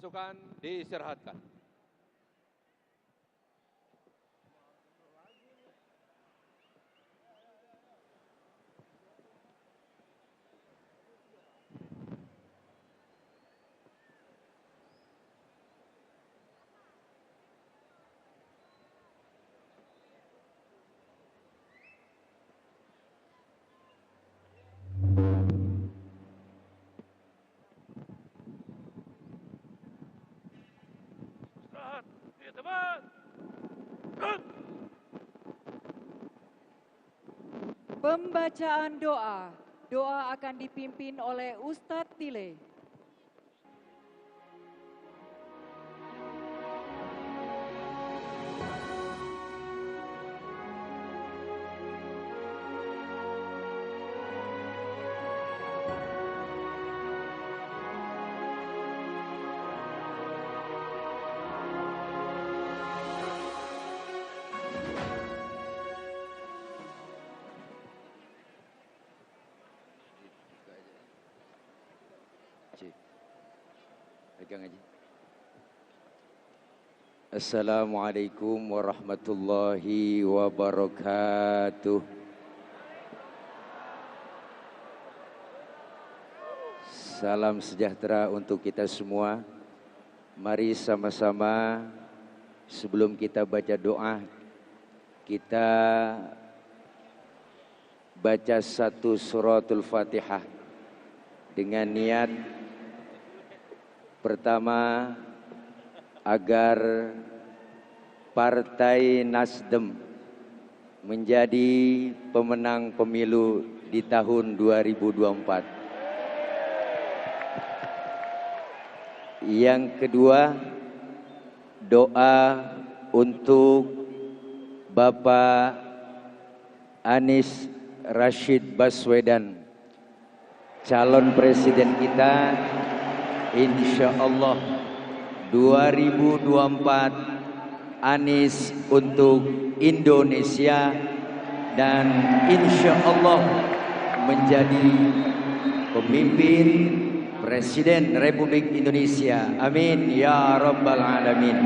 Pasukan diistirahatkan. Pembacaan doa. Doa akan dipimpin oleh Ustadz Tile. Pegang aja. Assalamualaikum warahmatullahi wabarakatuh. Salam sejahtera untuk kita semua. Mari sama-sama sebelum kita baca doa, kita baca satu suratul Fatihah dengan niat pertama, agar Partai Nasdem menjadi pemenang pemilu di tahun 2024. Yang kedua, doa untuk Bapak Anies Rashid Baswedan, calon presiden kita. Insya Allah 2024 Anies untuk Indonesia dan insya Allah menjadi pemimpin Presiden Republik Indonesia. Amin ya Rabbal Alamin.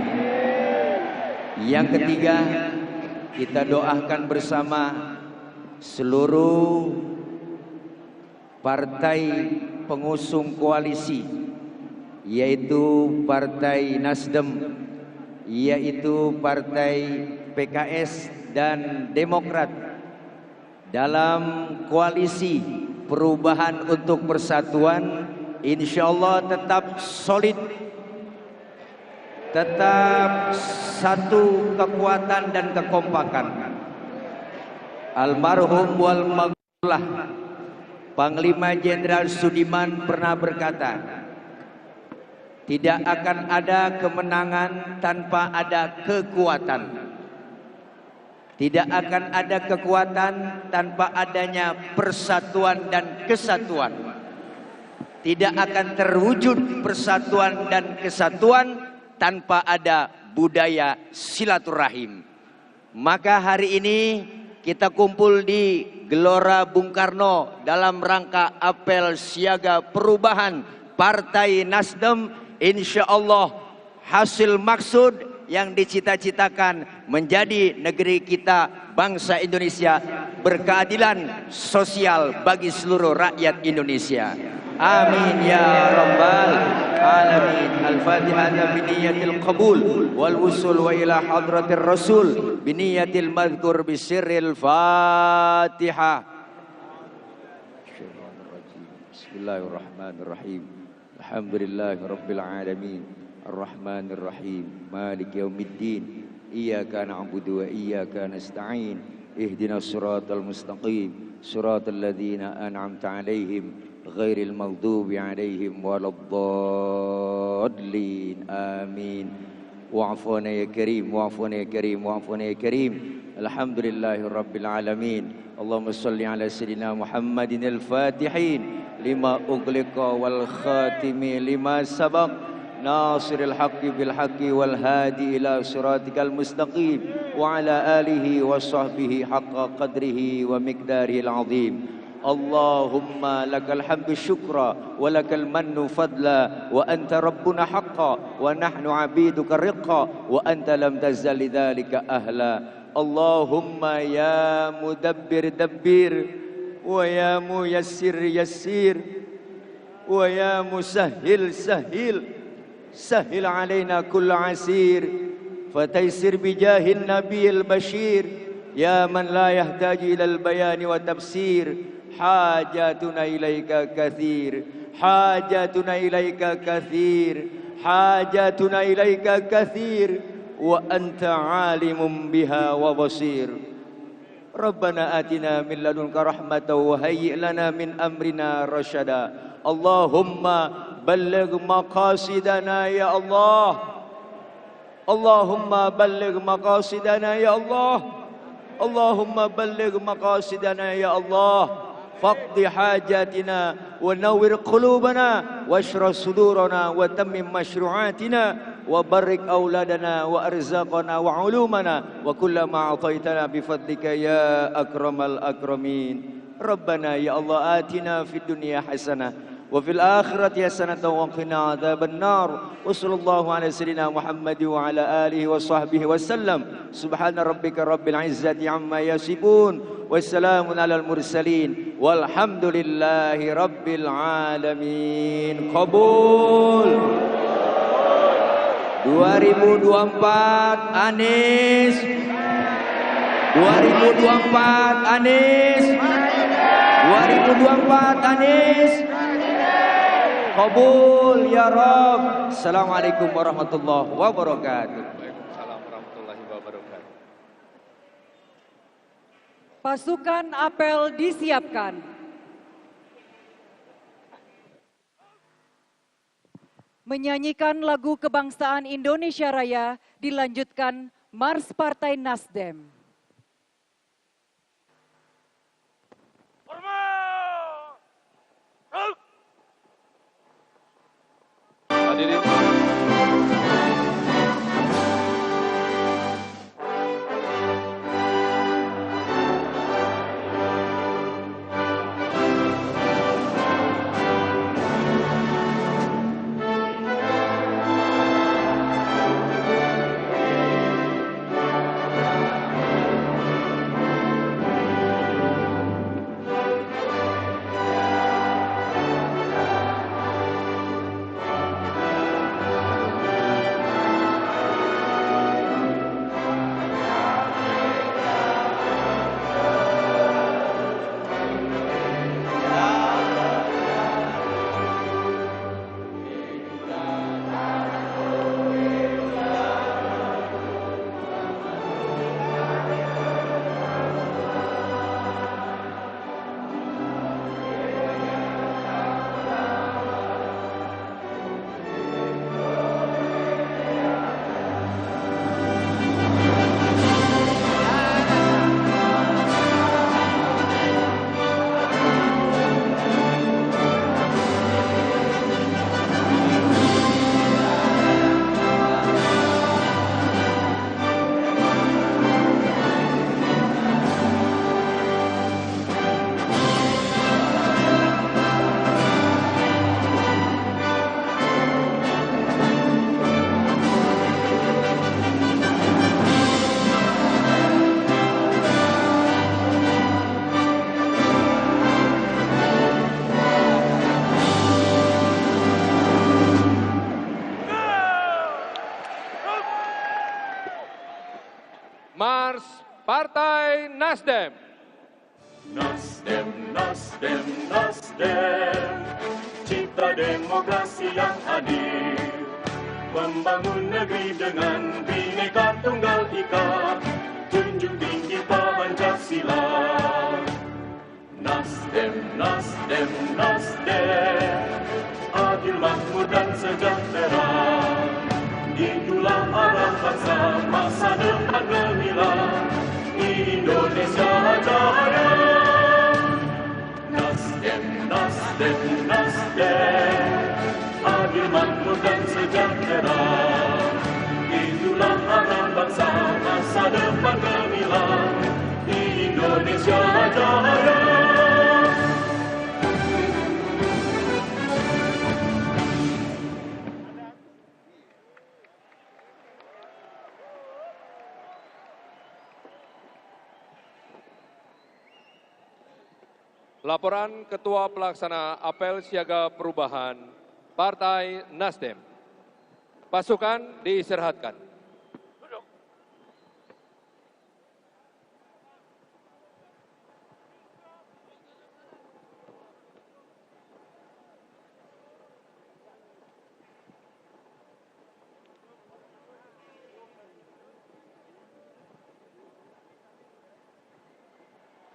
Yang ketiga, kita doakan bersama seluruh partai pengusung koalisi, yaitu Partai Nasdem, yaitu Partai PKS dan Demokrat, dalam koalisi perubahan untuk persatuan, insya Allah tetap solid, tetap satu kekuatan dan kekompakan. Almarhum wal maghfurlah Panglima Jenderal Sudirman pernah berkata, tidak akan ada kemenangan tanpa ada kekuatan. Tidak akan ada kekuatan tanpa adanya persatuan dan kesatuan. Tidak akan terwujud persatuan dan kesatuan tanpa ada budaya silaturahim. Maka hari ini kita kumpul di Gelora Bung Karno dalam rangka apel siaga perubahan Partai Nasdem. Insya Allah hasil maksud yang dicita-citakan menjadi negeri kita, bangsa Indonesia, berkeadilan sosial bagi seluruh rakyat Indonesia. Amin ya Rabbal Alamin. Al-Fatihah biniyatil qabul wal wusul wa ila hadratir rasul biniyatil madhkur bisirril Fatihah. Bismillahirrahmanirrahim. Alhamdulillahi Rabbil Alamin. Ar-Rahmanir Rahim. Malik Yawmiddin. Iyyaka na'budu wa iyyaka nasta'in. Ihdinas siratal mustaqim. Siratal ladzina an'amta 'alaihim ghairil maghdubi 'alaihim waladdallin. Amin. Wa'afuna ya Karim, wa'afuna ya Karim, wa'afuna ya Karim. Alhamdulillahi Rabbil Alamin. Allahumma salli ala Sayyidina Muhammadin al-Fatihin lima ughliqa wal khatimi lima sabaq nasiril haqqi bil haqqi wal hadi ila siratikal mustaqim wa ala alihi wa sahbihi haqqa qadrihi wa miqdarihil azim. Allahumma lakal hamdu syukra wa lakal mannu fadla wa anta rabbuna haqqa wa nahnu abiduka riqqa wa anta lam tazal lidzalika ahla. Allahumma ya mudabbir dabbir wa ya muyassir yassir wa ya musahhil sahhil sahhil alaina kull asir fataysir bijahin nabiyil bashir ya man la yahtaju ilal bayani wa tafsir. Hajatuna ilaika kathir, hajatuna ilaika kathir, hajatuna ilaika kathir, wa anta alimun biha wa basir. Rabbana atina min ladunka rahmatan wa hayyi' lana min amrina rasyada. Allahumma balligh maqasidana ya Allah. Allahumma balligh maqasidana ya Allah. Allahumma balligh maqasidana ya Allah. Faqdi hajatina wa nawwir qulubana washrah sudurana wa tammim mashru'atina wa barik auladana wa arzaqana wa ulumana wa kullama a'taitana bifadlika ya akramal akramin. Rabbana ya Allah atina fid dunya hasanah wa fil akhirati hasanatan wa qina adzaban nar. Wa sallallahu ala sayyidina Muhammad wa ala alihi wa sahbihi wa sallam. Subhana rabbika rabbil izzati amma yasifun. Wassalamun alal mursalin walhamdulillahi rabbil alamin. Qabul. 2024 Anies. 2024 Anies. 2024 Anies. Qabul ya Rabb. Assalamualaikum warahmatullahi wabarakatuh. Waalaikumsalam warahmatullahi wabarakatuh. Pasukan apel disiapkan. Menyanyikan lagu kebangsaan Indonesia Raya dilanjutkan Mars Partai Nasdem. Hadirin Mars Partai Nasdem. Nasdem, Nasdem, Nasdem, cipta demokrasi yang adil, membangun negeri dengan Bhinneka Tunggal Ika, junjung tinggi Pancasila. Nasdem, Nasdem, Nasdem, adil, makmur dan sejahtera, itulah arah bangsa masa depan gemilang, Indonesia jaya. Nasdem, Nasdem, Nasdem, adil, makmur dan sejahtera, itulah arah bangsa masa depan gemilang, Indonesia jaya. Laporan Ketua Pelaksana Apel Siaga Perubahan Partai Nasdem. Pasukan diistirahatkan.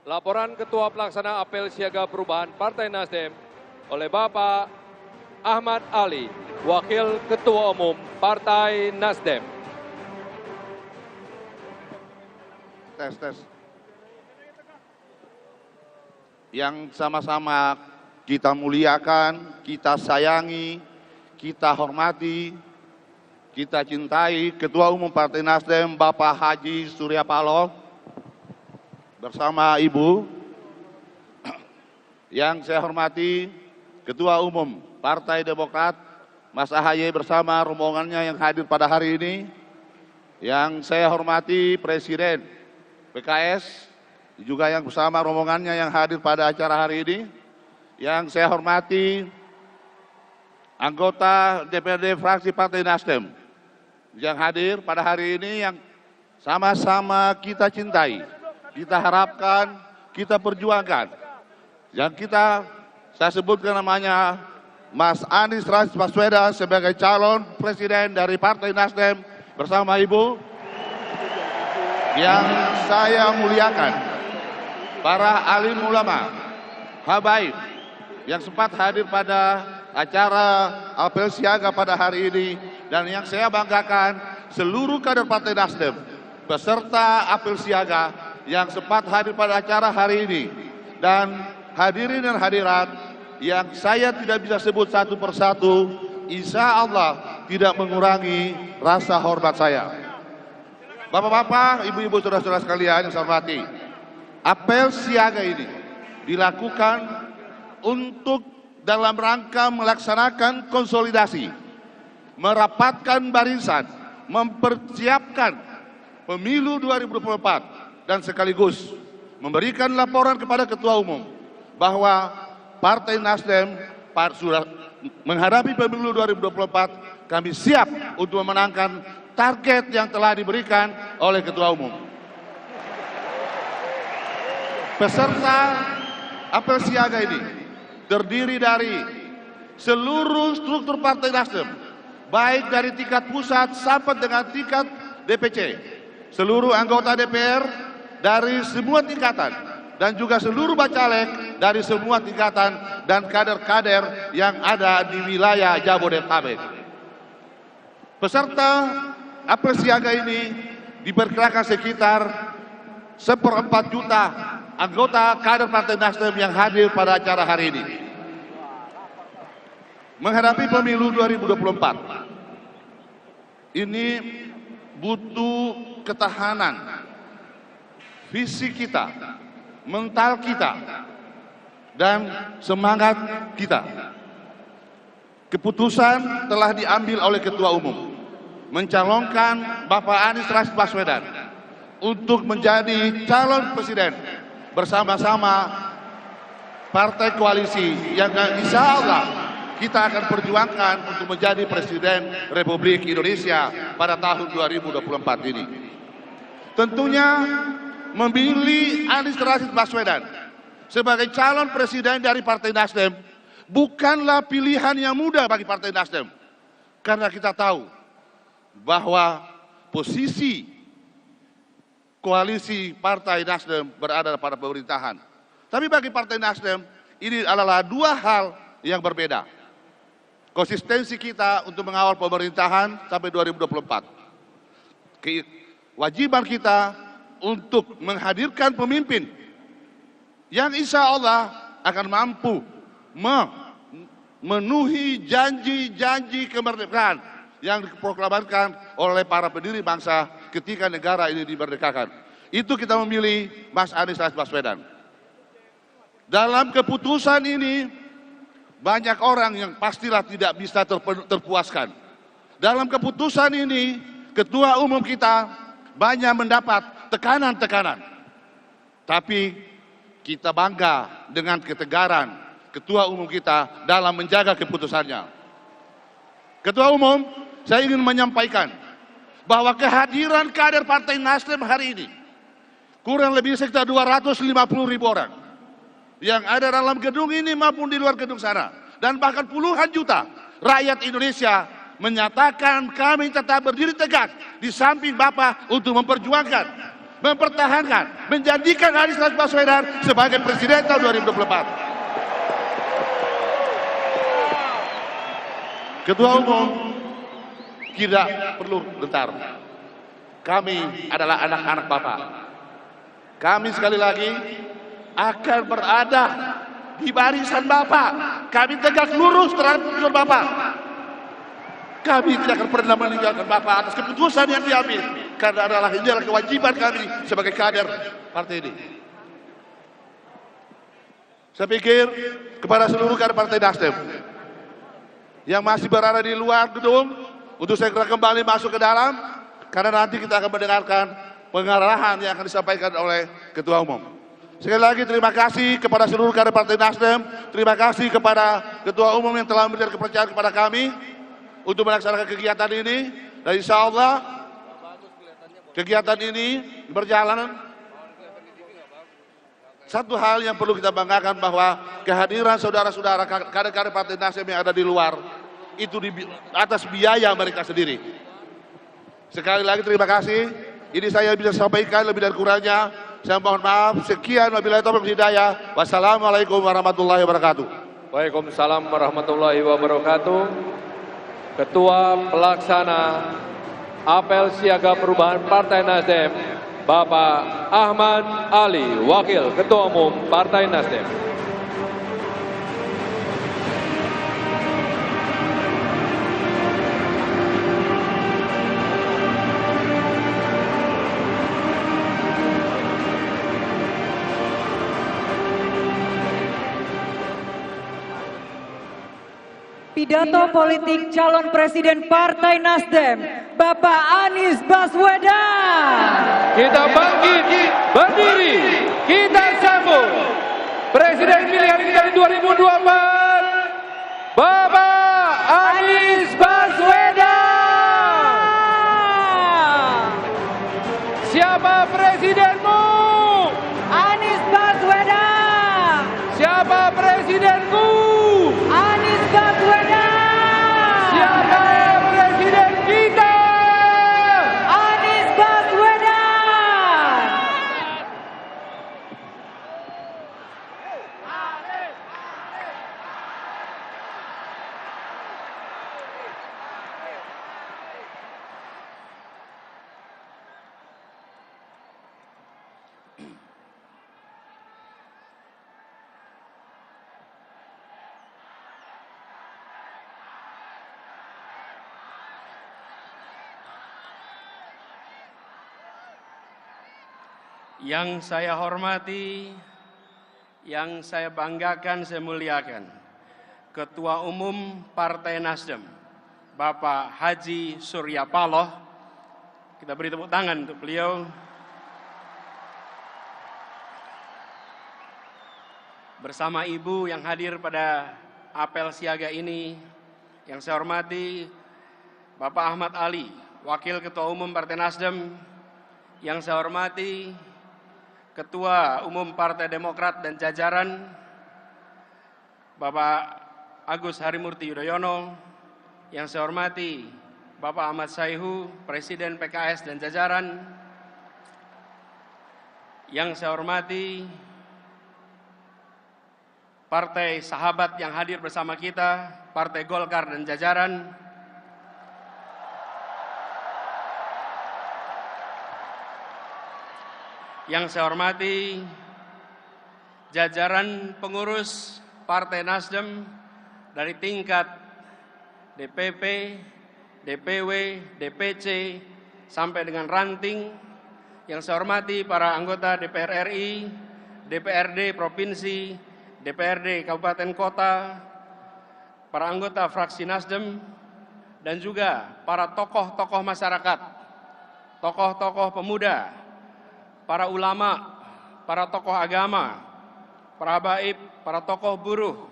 Laporan Ketua Pelaksana Apel Siaga Perubahan Partai Nasdem oleh Bapak Ahmad Ali, Wakil Ketua Umum Partai Nasdem. Tes. Yang sama-sama kita muliakan, kita sayangi, kita hormati, kita cintai Ketua Umum Partai Nasdem Bapak Haji Surya Paloh bersama Ibu. Yang saya hormati Ketua Umum Partai Demokrat Mas AHY bersama rombongannya yang hadir pada hari ini. Yang saya hormati Presiden PKS juga yang bersama rombongannya yang hadir pada acara hari ini. Yang saya hormati anggota DPRD fraksi Partai Nasdem yang hadir pada hari ini, yang sama-sama kita cintai, kita harapkan, kita perjuangkan. Yang saya sebutkan namanya Mas Anies Rashid Baswedan sebagai calon presiden dari Partai Nasdem bersama Ibu. Yang saya muliakan para alim ulama, habaib yang sempat hadir pada acara apel siaga pada hari ini, dan yang saya banggakan seluruh kader Partai Nasdem beserta apel siaga yang sempat hadir pada acara hari ini. Dan hadirin dan hadirat yang saya tidak bisa sebut satu persatu, insya Allah tidak mengurangi rasa hormat saya. Bapak-bapak, ibu-ibu, saudara-saudara sekalian yang saya hormati, apel siaga ini dilakukan untuk dalam rangka melaksanakan konsolidasi, merapatkan barisan, mempersiapkan pemilu 2024, dan sekaligus memberikan laporan kepada Ketua Umum bahwa Partai Nasdem sudah menghadapi pemilu 2024, kami siap untuk memenangkan target yang telah diberikan oleh Ketua Umum. Peserta apel siaga ini terdiri dari seluruh struktur Partai Nasdem, baik dari tingkat pusat sampai dengan tingkat DPC, seluruh anggota DPR dari semua tingkatan, dan juga seluruh bacalek dari semua tingkatan, dan kader-kader yang ada di wilayah Jabodetabek. Peserta apel siaga ini diperkirakan sekitar 1/4 juta anggota kader Partai Nasdem yang hadir pada acara hari ini. Menghadapi pemilu 2024, ini butuh ketahanan visi kita, mental kita, dan semangat kita. Keputusan telah diambil oleh Ketua Umum mencalonkan Bapak Anies Rashid Baswedan untuk menjadi calon presiden bersama-sama partai koalisi yang insya Allah kita akan perjuangkan untuk menjadi Presiden Republik Indonesia pada tahun 2024 ini. Tentunya memilih Anies Rashid Baswedan sebagai calon presiden dari Partai Nasdem bukanlah pilihan yang mudah bagi Partai Nasdem, karena kita tahu bahwa posisi koalisi Partai Nasdem berada pada pemerintahan. Tapi bagi Partai Nasdem ini adalah dua hal yang berbeda. Konsistensi kita untuk mengawal pemerintahan sampai 2024. Kewajiban kita untuk menghadirkan pemimpin yang insya Allah akan mampu memenuhi janji-janji kemerdekaan yang diproklamirkan oleh para pendiri bangsa ketika negara ini dimerdekakan. Itu kita memilih Mas Anies Rashid Baswedan. Dalam keputusan ini banyak orang yang pastilah tidak bisa terpuaskan. Dalam keputusan ini Ketua Umum kita banyak mendapat tekanan-tekanan. Tapi kita bangga dengan ketegaran Ketua Umum kita dalam menjaga keputusannya. Ketua Umum, saya ingin menyampaikan bahwa kehadiran kader Partai Nasdem hari ini kurang lebih sekitar 250.000 orang yang ada dalam gedung ini maupun di luar gedung sana, dan bahkan puluhan juta rakyat Indonesia menyatakan kami tetap berdiri tegak di samping Bapak untuk memperjuangkan, mempertahankan, menjadikan Anies Baswedan sebagai Presiden tahun 2024. Ketua Umum tidak perlu gentar. Kami adalah anak-anak Bapak. Kami sekali lagi akan berada di barisan Bapak. Kami tegak lurus terhadap keputusan Bapak. Kami tidak akan pernah meninggalkan Bapak atas keputusan yang diambil, karena ini adalah kewajiban kami sebagai kader partai ini. Saya pikir kepada seluruh kader Partai Nasdem yang masih berada di luar gedung untuk segera kembali masuk ke dalam, karena nanti kita akan mendengarkan pengarahan yang akan disampaikan oleh Ketua Umum. Sekali lagi terima kasih kepada seluruh kader Partai Nasdem, terima kasih kepada Ketua Umum yang telah memberikan kepercayaan kepada kami untuk melaksanakan kegiatan ini, dan insya Allah kegiatan ini berjalan. Satu hal yang perlu kita banggakan bahwa kehadiran saudara-saudara kader-kader Partai Nasdem yang ada di luar itu di atas biaya mereka sendiri. Sekali lagi terima kasih. Ini saya bisa sampaikan, lebih dan kurangnya saya mohon maaf. Sekian, wabillahi taufiq hidayah. Wassalamualaikum warahmatullahi wabarakatuh. Waalaikumsalam warahmatullahi wabarakatuh. Ketua Pelaksana Apel Siaga Perubahan Partai Nasdem, Bapak Ahmad Ali, Wakil Ketua Umum Partai Nasdem. Pidato politik calon presiden Partai Nasdem, Bapak Anies Baswedan. Kita bangkit, berdiri, kita sambut Presiden pilihan kita di 2024, Bapak Anies Baswedan. Siapa presidenmu? Anies Baswedan. Siapa presidenku? Anies Baswedan. Siapa presiden kita? Anies Baswedan. Yang saya hormati, yang saya banggakan, saya muliakan, Ketua Umum Partai Nasdem, Bapak Haji Surya Paloh. Kita beri tepuk tangan untuk beliau. Bersama Ibu yang hadir pada apel siaga ini, yang saya hormati, Bapak Ahmad Ali, Wakil Ketua Umum Partai Nasdem, yang saya hormati, Ketua Umum Partai Demokrat dan jajaran, Bapak Agus Harimurti Yudhoyono, yang saya hormati, Bapak Ahmad Sayhu, Presiden PKS dan jajaran, yang saya hormati, Partai Sahabat yang hadir bersama kita, Partai Golkar dan jajaran, yang saya hormati jajaran pengurus Partai Nasdem dari tingkat DPP, DPW, DPC, sampai dengan ranting. Yang saya hormati para anggota DPR RI, DPRD Provinsi, DPRD Kabupaten Kota, para anggota fraksi Nasdem, dan juga para tokoh-tokoh masyarakat, tokoh-tokoh pemuda, para ulama, para tokoh agama, para habaib, para tokoh buruh,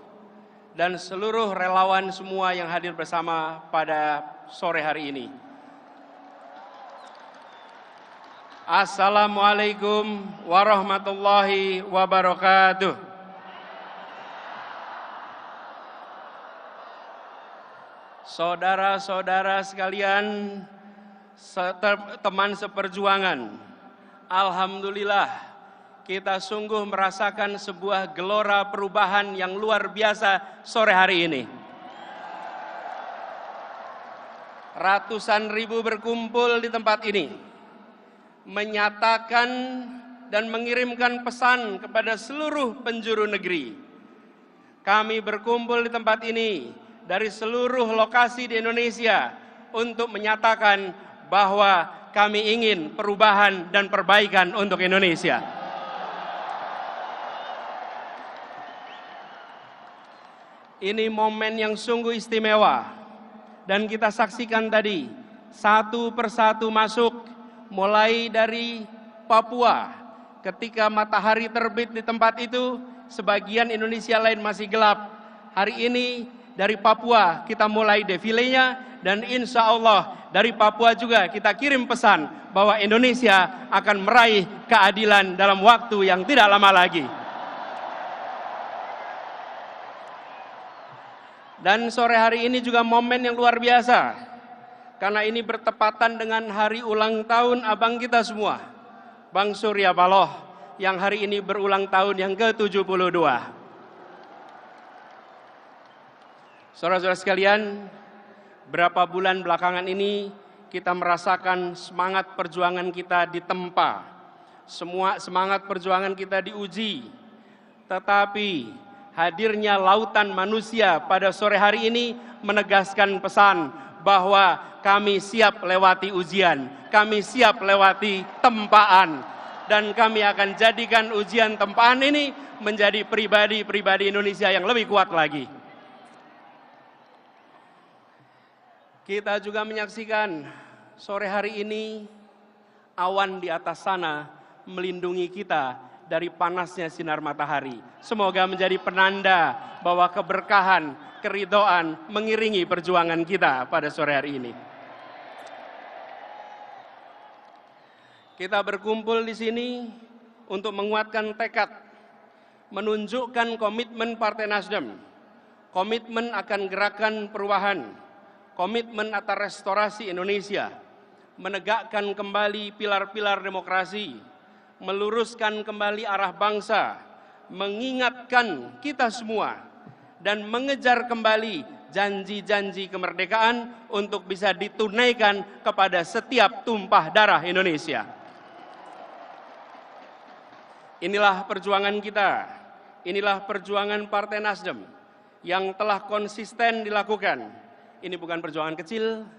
dan seluruh relawan semua yang hadir bersama pada sore hari ini. Assalamualaikum warahmatullahi wabarakatuh. Saudara-saudara sekalian, teman seperjuangan, alhamdulillah kita sungguh merasakan sebuah gelora perubahan yang luar biasa sore hari ini. Ratusan ribu berkumpul di tempat ini, menyatakan dan mengirimkan pesan kepada seluruh penjuru negeri. Kami berkumpul di tempat ini dari seluruh lokasi di Indonesia untuk menyatakan bahwa kami ingin perubahan dan perbaikan untuk Indonesia. Ini momen yang sungguh istimewa dan kita saksikan tadi satu persatu masuk, mulai dari Papua ketika matahari terbit di tempat itu, sebagian Indonesia lain masih gelap. Hari ini dari Papua kita mulai defilenya, dan insya Allah dari Papua juga kita kirim pesan bahwa Indonesia akan meraih keadilan dalam waktu yang tidak lama lagi. Dan sore hari ini juga momen yang luar biasa, karena ini bertepatan dengan hari ulang tahun abang kita semua, Bang Surya Paloh, yang hari ini berulang tahun yang ke-72. Saudara-saudara sekalian, berapa bulan belakangan ini kita merasakan semangat perjuangan kita ditempa. Semua semangat perjuangan kita diuji. Tetapi hadirnya lautan manusia pada sore hari ini menegaskan pesan bahwa kami siap lewati ujian, kami siap lewati tempaan, dan kami akan jadikan ujian tempaan ini menjadi pribadi-pribadi Indonesia yang lebih kuat lagi. Kita juga menyaksikan sore hari ini awan di atas sana melindungi kita dari panasnya sinar matahari. Semoga menjadi penanda bahwa keberkahan, keridhaan mengiringi perjuangan kita pada sore hari ini. Kita berkumpul di sini untuk menguatkan tekad, menunjukkan komitmen Partai Nasdem, komitmen akan gerakan perubahan, komitmen atas restorasi Indonesia, menegakkan kembali pilar-pilar demokrasi, meluruskan kembali arah bangsa, mengingatkan kita semua, dan mengejar kembali janji-janji kemerdekaan untuk bisa ditunaikan kepada setiap tumpah darah Indonesia. Inilah perjuangan kita, inilah perjuangan Partai Nasdem yang telah konsisten dilakukan. Ini bukan perjuangan kecil,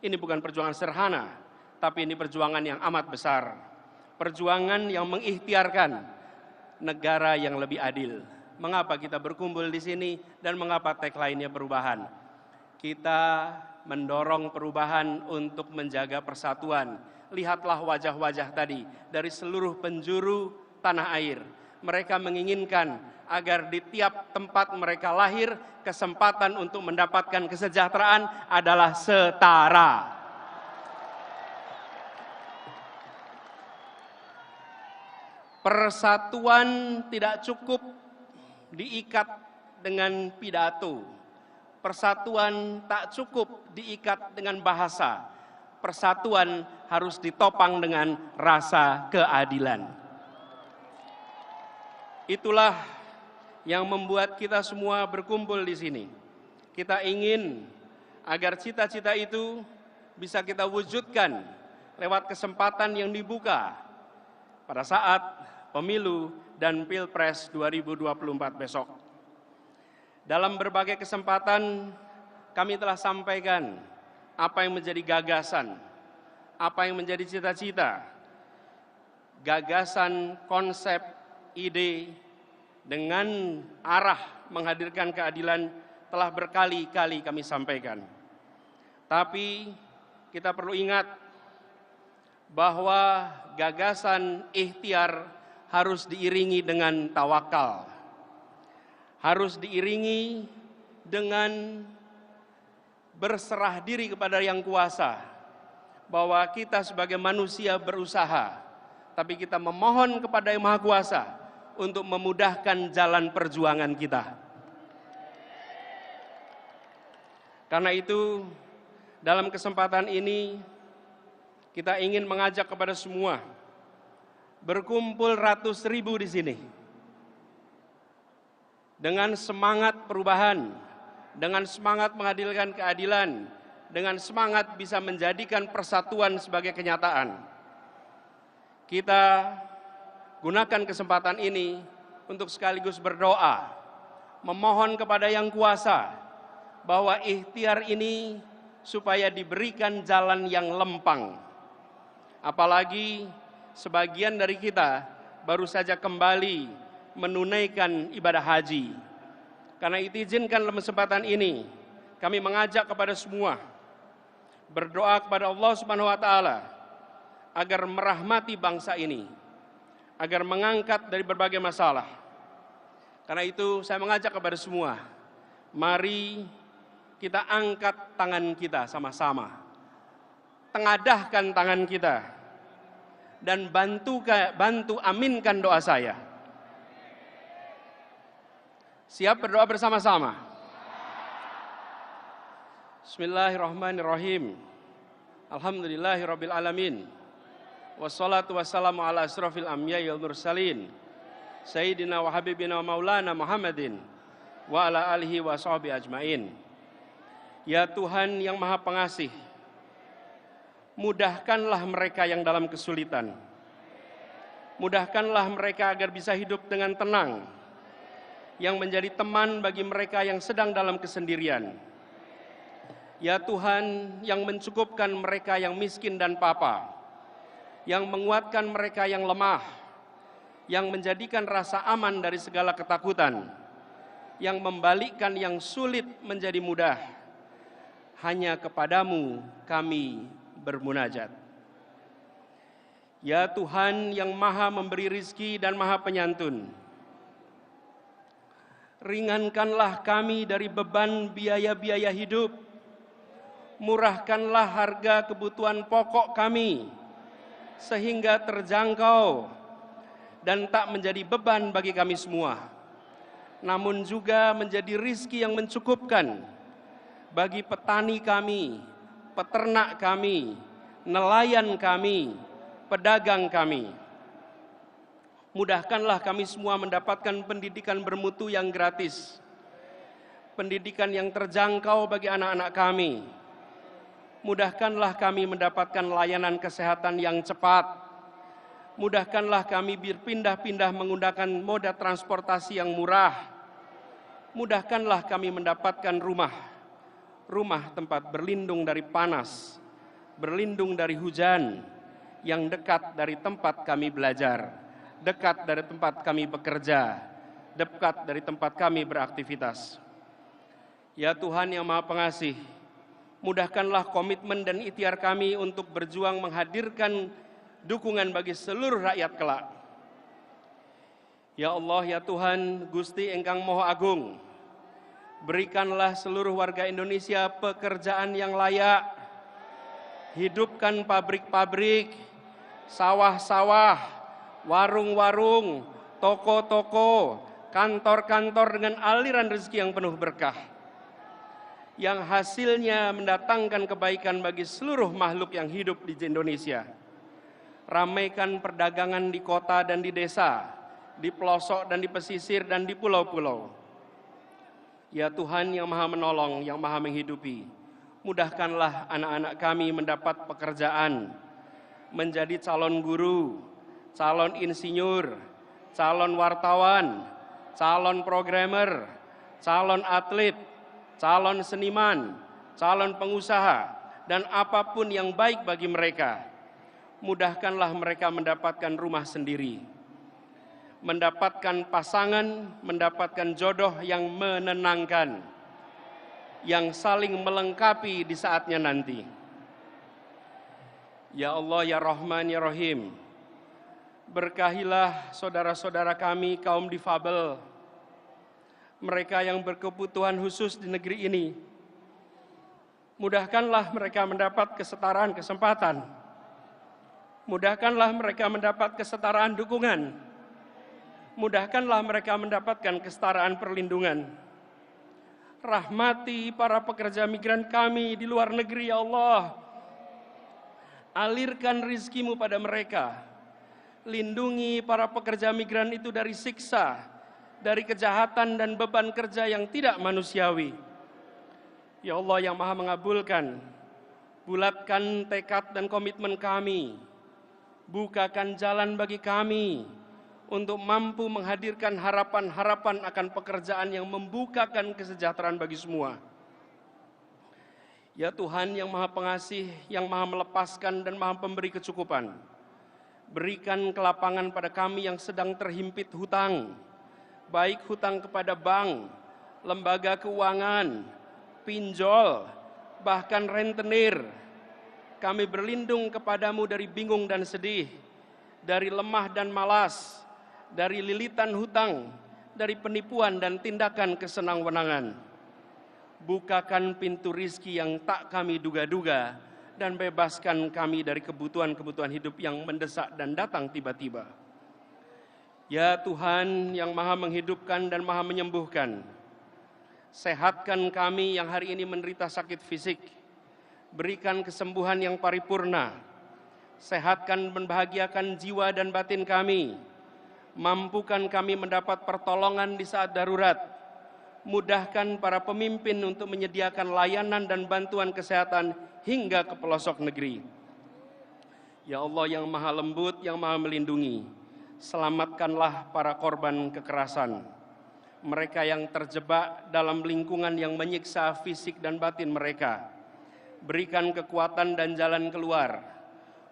ini bukan perjuangan sederhana, tapi ini perjuangan yang amat besar. Perjuangan yang mengikhtiarkan negara yang lebih adil. Mengapa kita berkumpul di sini dan mengapa tagline-nya perubahan? Kita mendorong perubahan untuk menjaga persatuan. Lihatlah wajah-wajah tadi dari seluruh penjuru tanah air. Mereka menginginkan agar di tiap tempat mereka lahir, kesempatan untuk mendapatkan kesejahteraan adalah setara. Persatuan tidak cukup diikat dengan pidato. Persatuan tak cukup diikat dengan bahasa. Persatuan harus ditopang dengan rasa keadilan. Itulah yang membuat kita semua berkumpul di sini. Kita ingin agar cita-cita itu bisa kita wujudkan lewat kesempatan yang dibuka pada saat pemilu dan Pilpres 2024 besok. Dalam berbagai kesempatan kami telah sampaikan apa yang menjadi gagasan, apa yang menjadi cita-cita, gagasan, konsep, ide dengan arah menghadirkan keadilan telah berkali-kali kami sampaikan. Tapi kita perlu ingat bahwa gagasan ikhtiar harus diiringi dengan tawakal. harus diiringi dengan berserah diri kepada Yang Kuasa, bahwa kita sebagai manusia berusaha, tapi kita memohon kepada Yang Maha Kuasa untuk memudahkan jalan perjuangan kita. Karena itu, dalam kesempatan ini, kita ingin mengajak kepada semua, berkumpul ratus ribu di sini, dengan semangat perubahan, dengan semangat menghadirkan keadilan, dengan semangat bisa menjadikan persatuan sebagai kenyataan. Kita gunakan kesempatan ini untuk sekaligus berdoa, memohon kepada Yang Kuasa bahwa ikhtiar ini supaya diberikan jalan yang lempang. Apalagi sebagian dari kita baru saja kembali menunaikan ibadah haji. Karena itu izinkan dalam kesempatan ini kami mengajak kepada semua berdoa kepada Allah Subhanahu wa taala agar merahmati bangsa ini, agar mengangkat dari berbagai masalah. Karena itu saya mengajak kepada semua, mari kita angkat tangan kita sama-sama, tengadahkan tangan kita, dan bantu aminkan doa saya. Siap berdoa bersama-sama? Bismillahirrahmanirrahim. Alhamdulillahirabbil alamin. Wassalatu wassalamu ala asrofil anbiya'i wal mursalin. Sayyidina wa habibina wa maulana Muhammadin wa ala alihi wa sahbihi ajmain. Ya Tuhan yang Maha Pengasih, mudahkanlah mereka yang dalam kesulitan. Mudahkanlah mereka agar bisa hidup dengan tenang, yang menjadi teman bagi mereka yang sedang dalam kesendirian. Ya Tuhan yang mencukupkan mereka yang miskin dan papa, yang menguatkan mereka yang lemah, yang menjadikan rasa aman dari segala ketakutan, yang membalikkan yang sulit menjadi mudah. Hanya kepadamu kami bermunajat. Ya Tuhan yang Maha memberi rizki dan Maha penyantun, ringankanlah kami dari beban biaya-biaya hidup, murahkanlah harga kebutuhan pokok kami, sehingga terjangkau dan tak menjadi beban bagi kami semua, namun juga menjadi rizki yang mencukupkan bagi petani kami, peternak kami, nelayan kami, pedagang kami. Mudahkanlah kami semua mendapatkan pendidikan bermutu yang gratis, pendidikan yang terjangkau bagi anak-anak kami. Mudahkanlah kami mendapatkan layanan kesehatan yang cepat. Mudahkanlah kami berpindah-pindah menggunakan moda transportasi yang murah. Mudahkanlah kami mendapatkan rumah tempat berlindung dari panas, berlindung dari hujan, yang dekat dari tempat kami belajar, dekat dari tempat kami bekerja, dekat dari tempat kami beraktivitas. Ya Tuhan yang Maha Pengasih, mudahkanlah komitmen dan ikhtiar kami untuk berjuang menghadirkan dukungan bagi seluruh rakyat kelak. Ya Allah, ya Tuhan, Gusti Engkang Moho Agung, berikanlah seluruh warga Indonesia pekerjaan yang layak. Hidupkan pabrik-pabrik, sawah-sawah, warung-warung, toko-toko, kantor-kantor dengan aliran rezeki yang penuh berkah, yang hasilnya mendatangkan kebaikan bagi seluruh makhluk yang hidup di Indonesia. Ramaikan perdagangan di kota dan di desa, di pelosok dan di pesisir dan di pulau-pulau. Ya Tuhan yang Maha Menolong, yang Maha Menghidupi, mudahkanlah anak-anak kami mendapat pekerjaan, menjadi calon guru, calon insinyur, calon wartawan, calon programmer, calon atlet, calon seniman, calon pengusaha, dan apapun yang baik bagi mereka. Mudahkanlah mereka mendapatkan rumah sendiri, mendapatkan pasangan, mendapatkan jodoh yang menenangkan, yang saling melengkapi di saatnya nanti. Ya Allah, ya Rahman, ya Rahim, berkahilah saudara-saudara kami kaum difabel, mereka yang berkebutuhan khusus di negeri ini. Mudahkanlah mereka mendapat kesetaraan kesempatan. Mudahkanlah mereka mendapat kesetaraan dukungan. Mudahkanlah mereka mendapatkan kesetaraan perlindungan. Rahmati para pekerja migran kami di luar negeri, ya Allah. Alirkan rizki-Mu pada mereka. Lindungi para pekerja migran itu dari siksa, dari kejahatan dan beban kerja yang tidak manusiawi. Ya Allah yang Maha mengabulkan, bulatkan tekad dan komitmen kami. Bukakan jalan bagi kami untuk mampu menghadirkan harapan-harapan akan pekerjaan yang membukakan kesejahteraan bagi semua. Ya Tuhan yang Maha Pengasih, yang Maha melepaskan dan Maha pemberi kecukupan, berikan kelapangan pada kami yang sedang terhimpit hutang, baik hutang kepada bank, lembaga keuangan, pinjol, bahkan rentenir. Kami berlindung kepadamu dari bingung dan sedih, dari lemah dan malas, dari lilitan hutang, dari penipuan dan tindakan kesenang-wenangan. Bukakan pintu rizki yang tak kami duga-duga dan bebaskan kami dari kebutuhan-kebutuhan hidup yang mendesak dan datang tiba-tiba. Ya Tuhan yang Maha menghidupkan dan Maha menyembuhkan, sehatkan kami yang hari ini menderita sakit fisik, berikan kesembuhan yang paripurna, sehatkan dan bahagiakan jiwa dan batin kami, mampukan kami mendapat pertolongan di saat darurat, mudahkan para pemimpin untuk menyediakan layanan dan bantuan kesehatan hingga ke pelosok negeri. Ya Allah yang Maha lembut, yang Maha melindungi, selamatkanlah para korban kekerasan, mereka yang terjebak dalam lingkungan yang menyiksa fisik dan batin mereka. Berikan kekuatan dan jalan keluar,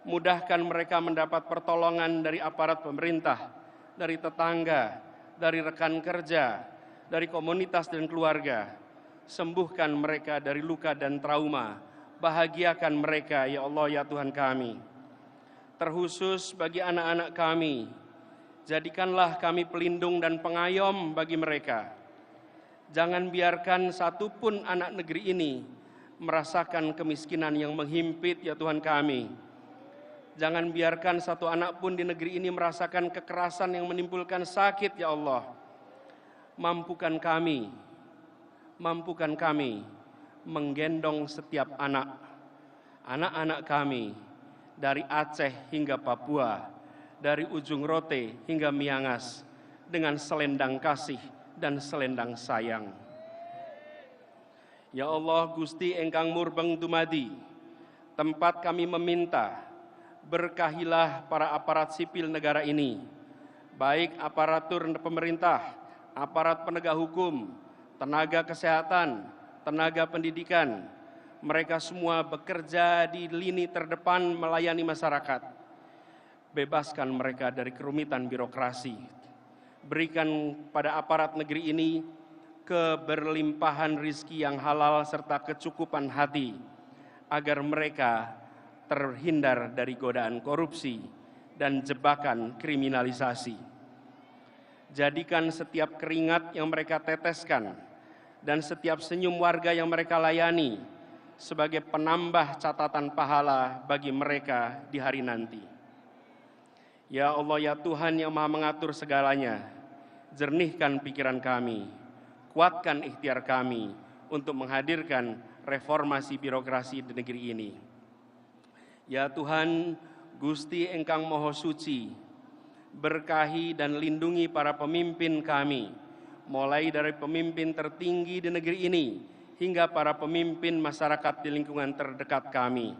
mudahkan mereka mendapat pertolongan dari aparat pemerintah, dari tetangga, dari rekan kerja, dari komunitas dan keluarga. Sembuhkan mereka dari luka dan trauma, bahagiakan mereka ya Allah ya Tuhan kami. Terkhusus bagi anak-anak kami, jadikanlah kami pelindung dan pengayom bagi mereka. Jangan biarkan satupun anak negeri ini merasakan kemiskinan yang menghimpit ya Tuhan kami. Jangan biarkan satu anak pun di negeri ini merasakan kekerasan yang menimbulkan sakit ya Allah. Mampukan kami menggendong setiap anak-anak kami dari Aceh hingga Papua, dari ujung Rote hingga Miangas, dengan selendang kasih dan selendang sayang. Ya Allah Gusti Engkang Murbeng Dumadi, tempat kami meminta, berkahilah para aparat sipil negara ini, baik aparatur pemerintah, aparat penegak hukum, tenaga kesehatan, tenaga pendidikan. Mereka semua bekerja di lini terdepan melayani masyarakat. Bebaskan mereka dari kerumitan birokrasi. Berikan pada aparat negeri ini keberlimpahan rizki yang halal serta kecukupan hati, agar mereka terhindar dari godaan korupsi dan jebakan kriminalisasi. Jadikan setiap keringat yang mereka teteskan dan setiap senyum warga yang mereka layani sebagai penambah catatan pahala bagi mereka di hari nanti. Ya Allah ya Tuhan yang Maha mengatur segalanya, jernihkan pikiran kami, kuatkan ikhtiar kami untuk menghadirkan reformasi birokrasi di negeri ini. Ya Tuhan, Gusti Engkang Maha Suci, berkahi dan lindungi para pemimpin kami, mulai dari pemimpin tertinggi di negeri ini hingga para pemimpin masyarakat di lingkungan terdekat kami.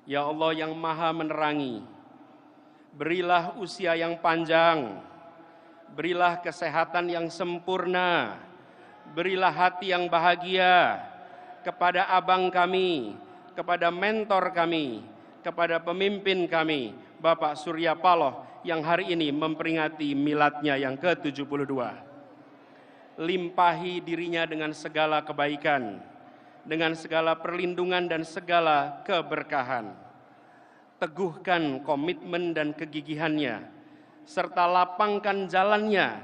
Ya Allah yang Maha menerangi, berilah usia yang panjang, berilah kesehatan yang sempurna, berilah hati yang bahagia kepada abang kami, kepada mentor kami, kepada pemimpin kami, Bapak Surya Paloh yang hari ini memperingati miladnya yang ke-72. Limpahi dirinya dengan segala kebaikan, dengan segala perlindungan dan segala keberkahan. Teguhkan komitmen dan kegigihannya, serta lapangkan jalannya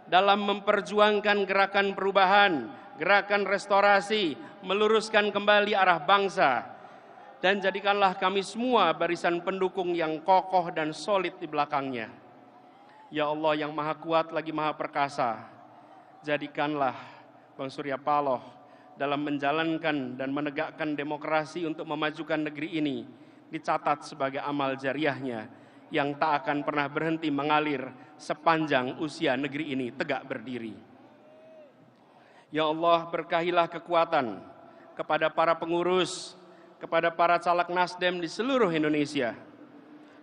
dalam memperjuangkan gerakan perubahan, gerakan restorasi, meluruskan kembali arah bangsa. Dan jadikanlah kami semua barisan pendukung yang kokoh dan solid di belakangnya. Ya Allah yang Maha Kuat lagi Maha Perkasa, jadikanlah Bang Surya Paloh dalam menjalankan dan menegakkan demokrasi untuk memajukan negeri ini dicatat sebagai amal jariahnya yang tak akan pernah berhenti mengalir sepanjang usia negeri ini tegak berdiri. Ya Allah, berkahilah kekuatan kepada para pengurus, kepada para caleg Nasdem di seluruh Indonesia.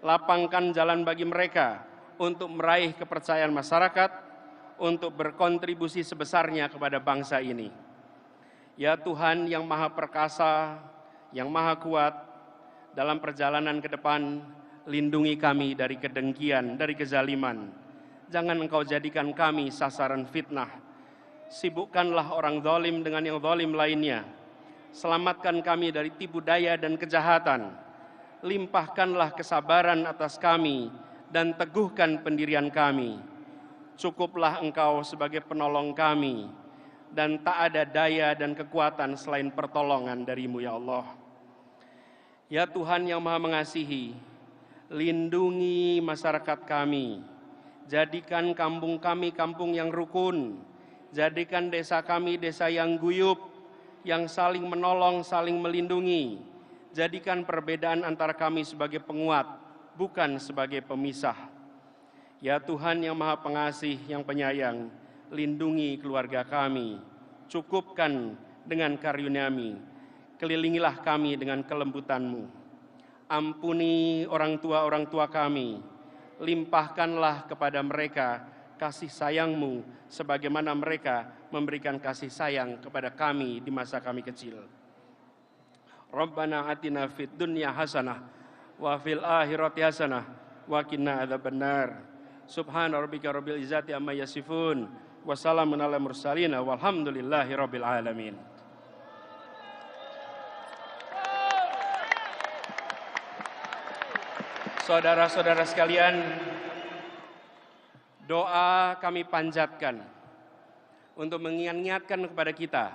Lapangkan jalan bagi mereka untuk meraih kepercayaan masyarakat, untuk berkontribusi sebesarnya kepada bangsa ini. Ya Tuhan yang Maha Perkasa, yang Maha Kuat, dalam perjalanan ke depan, lindungi kami dari kedengkian, dari kezaliman. Jangan Engkau jadikan kami sasaran fitnah. Sibukkanlah orang zalim dengan yang zalim lainnya. Selamatkan kami dari tipu daya dan kejahatan. Limpahkanlah kesabaran atas kami dan teguhkan pendirian kami. Cukuplah Engkau sebagai penolong kami, dan tak ada daya dan kekuatan selain pertolongan dari-Mu ya Allah. Ya Tuhan yang Maha Mengasihi, lindungi masyarakat kami. Jadikan kampung kami kampung yang rukun. Jadikan desa kami desa yang guyup, yang saling menolong, saling melindungi. Jadikan perbedaan antara kami sebagai penguat, bukan sebagai pemisah. Ya Tuhan yang Maha Pengasih, yang penyayang, lindungi keluarga kami, cukupkan dengan karunia-Mu, kelilingilah kami dengan kelembutan-Mu. Ampuni orang tua kami, limpahkanlah kepada mereka kasih sayang-Mu, sebagaimana mereka memberikan kasih sayang kepada kami di masa kami kecil. Rabbana atina fid dunya hasanah, wa fil akhirati hasanah, wa qina adzabannar. Subhana rabbika rabbil izzati amma yasifun, wa salamun alal mursalin, walhamdulillahi rabbil alamin. Saudara-saudara sekalian, doa kami panjatkan untuk mengingatkan kepada kita,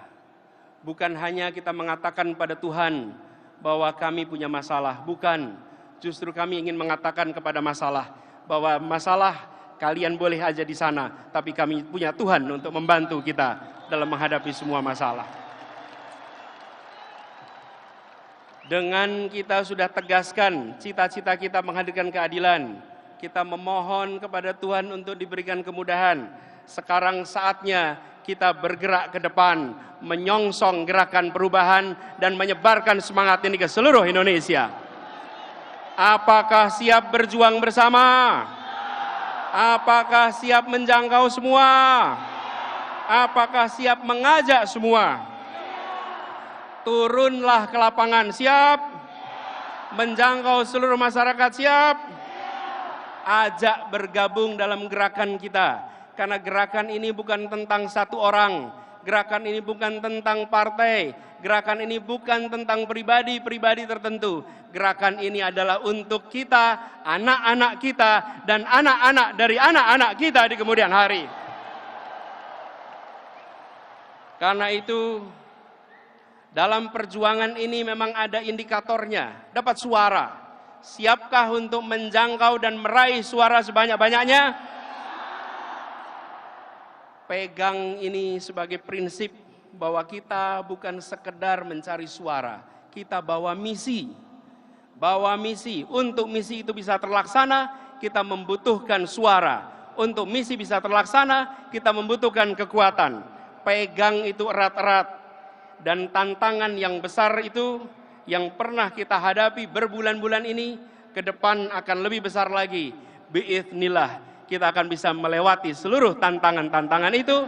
bukan hanya kita mengatakan pada Tuhan bahwa kami punya masalah, bukan. Justru kami ingin mengatakan kepada masalah, bahwa masalah kalian boleh aja di sana, tapi kami punya Tuhan untuk membantu kita dalam menghadapi semua masalah. Dengan kita sudah tegaskan cita-cita kita menghadirkan keadilan, kita memohon kepada Tuhan untuk diberikan kemudahan. Sekarang saatnya kita bergerak ke depan, menyongsong gerakan perubahan dan menyebarkan semangat ini ke seluruh Indonesia. Apakah siap berjuang bersama? Apakah siap menjangkau semua? Apakah siap mengajak semua? Turunlah ke lapangan, siap? Menjangkau seluruh masyarakat, siap? Ajak bergabung dalam gerakan kita, karena gerakan ini bukan tentang satu orang, gerakan ini bukan tentang partai, gerakan ini bukan tentang pribadi-pribadi tertentu. Gerakan ini adalah untuk kita, anak-anak kita, dan anak-anak dari anak-anak kita di kemudian hari. Karena itu, dalam perjuangan ini memang ada indikatornya, dapat suara. Siapkah untuk menjangkau dan meraih suara sebanyak-banyaknya? Pegang ini sebagai prinsip bahwa kita bukan sekedar mencari suara, kita bawa misi. Bawa misi. Untuk misi itu bisa terlaksana, kita membutuhkan suara. Untuk misi bisa terlaksana, kita membutuhkan kekuatan. Pegang itu erat-erat. Dan tantangan yang besar itu yang pernah kita hadapi berbulan-bulan ini, ke depan akan lebih besar lagi. Biiznillah, kita akan bisa melewati seluruh tantangan-tantangan itu.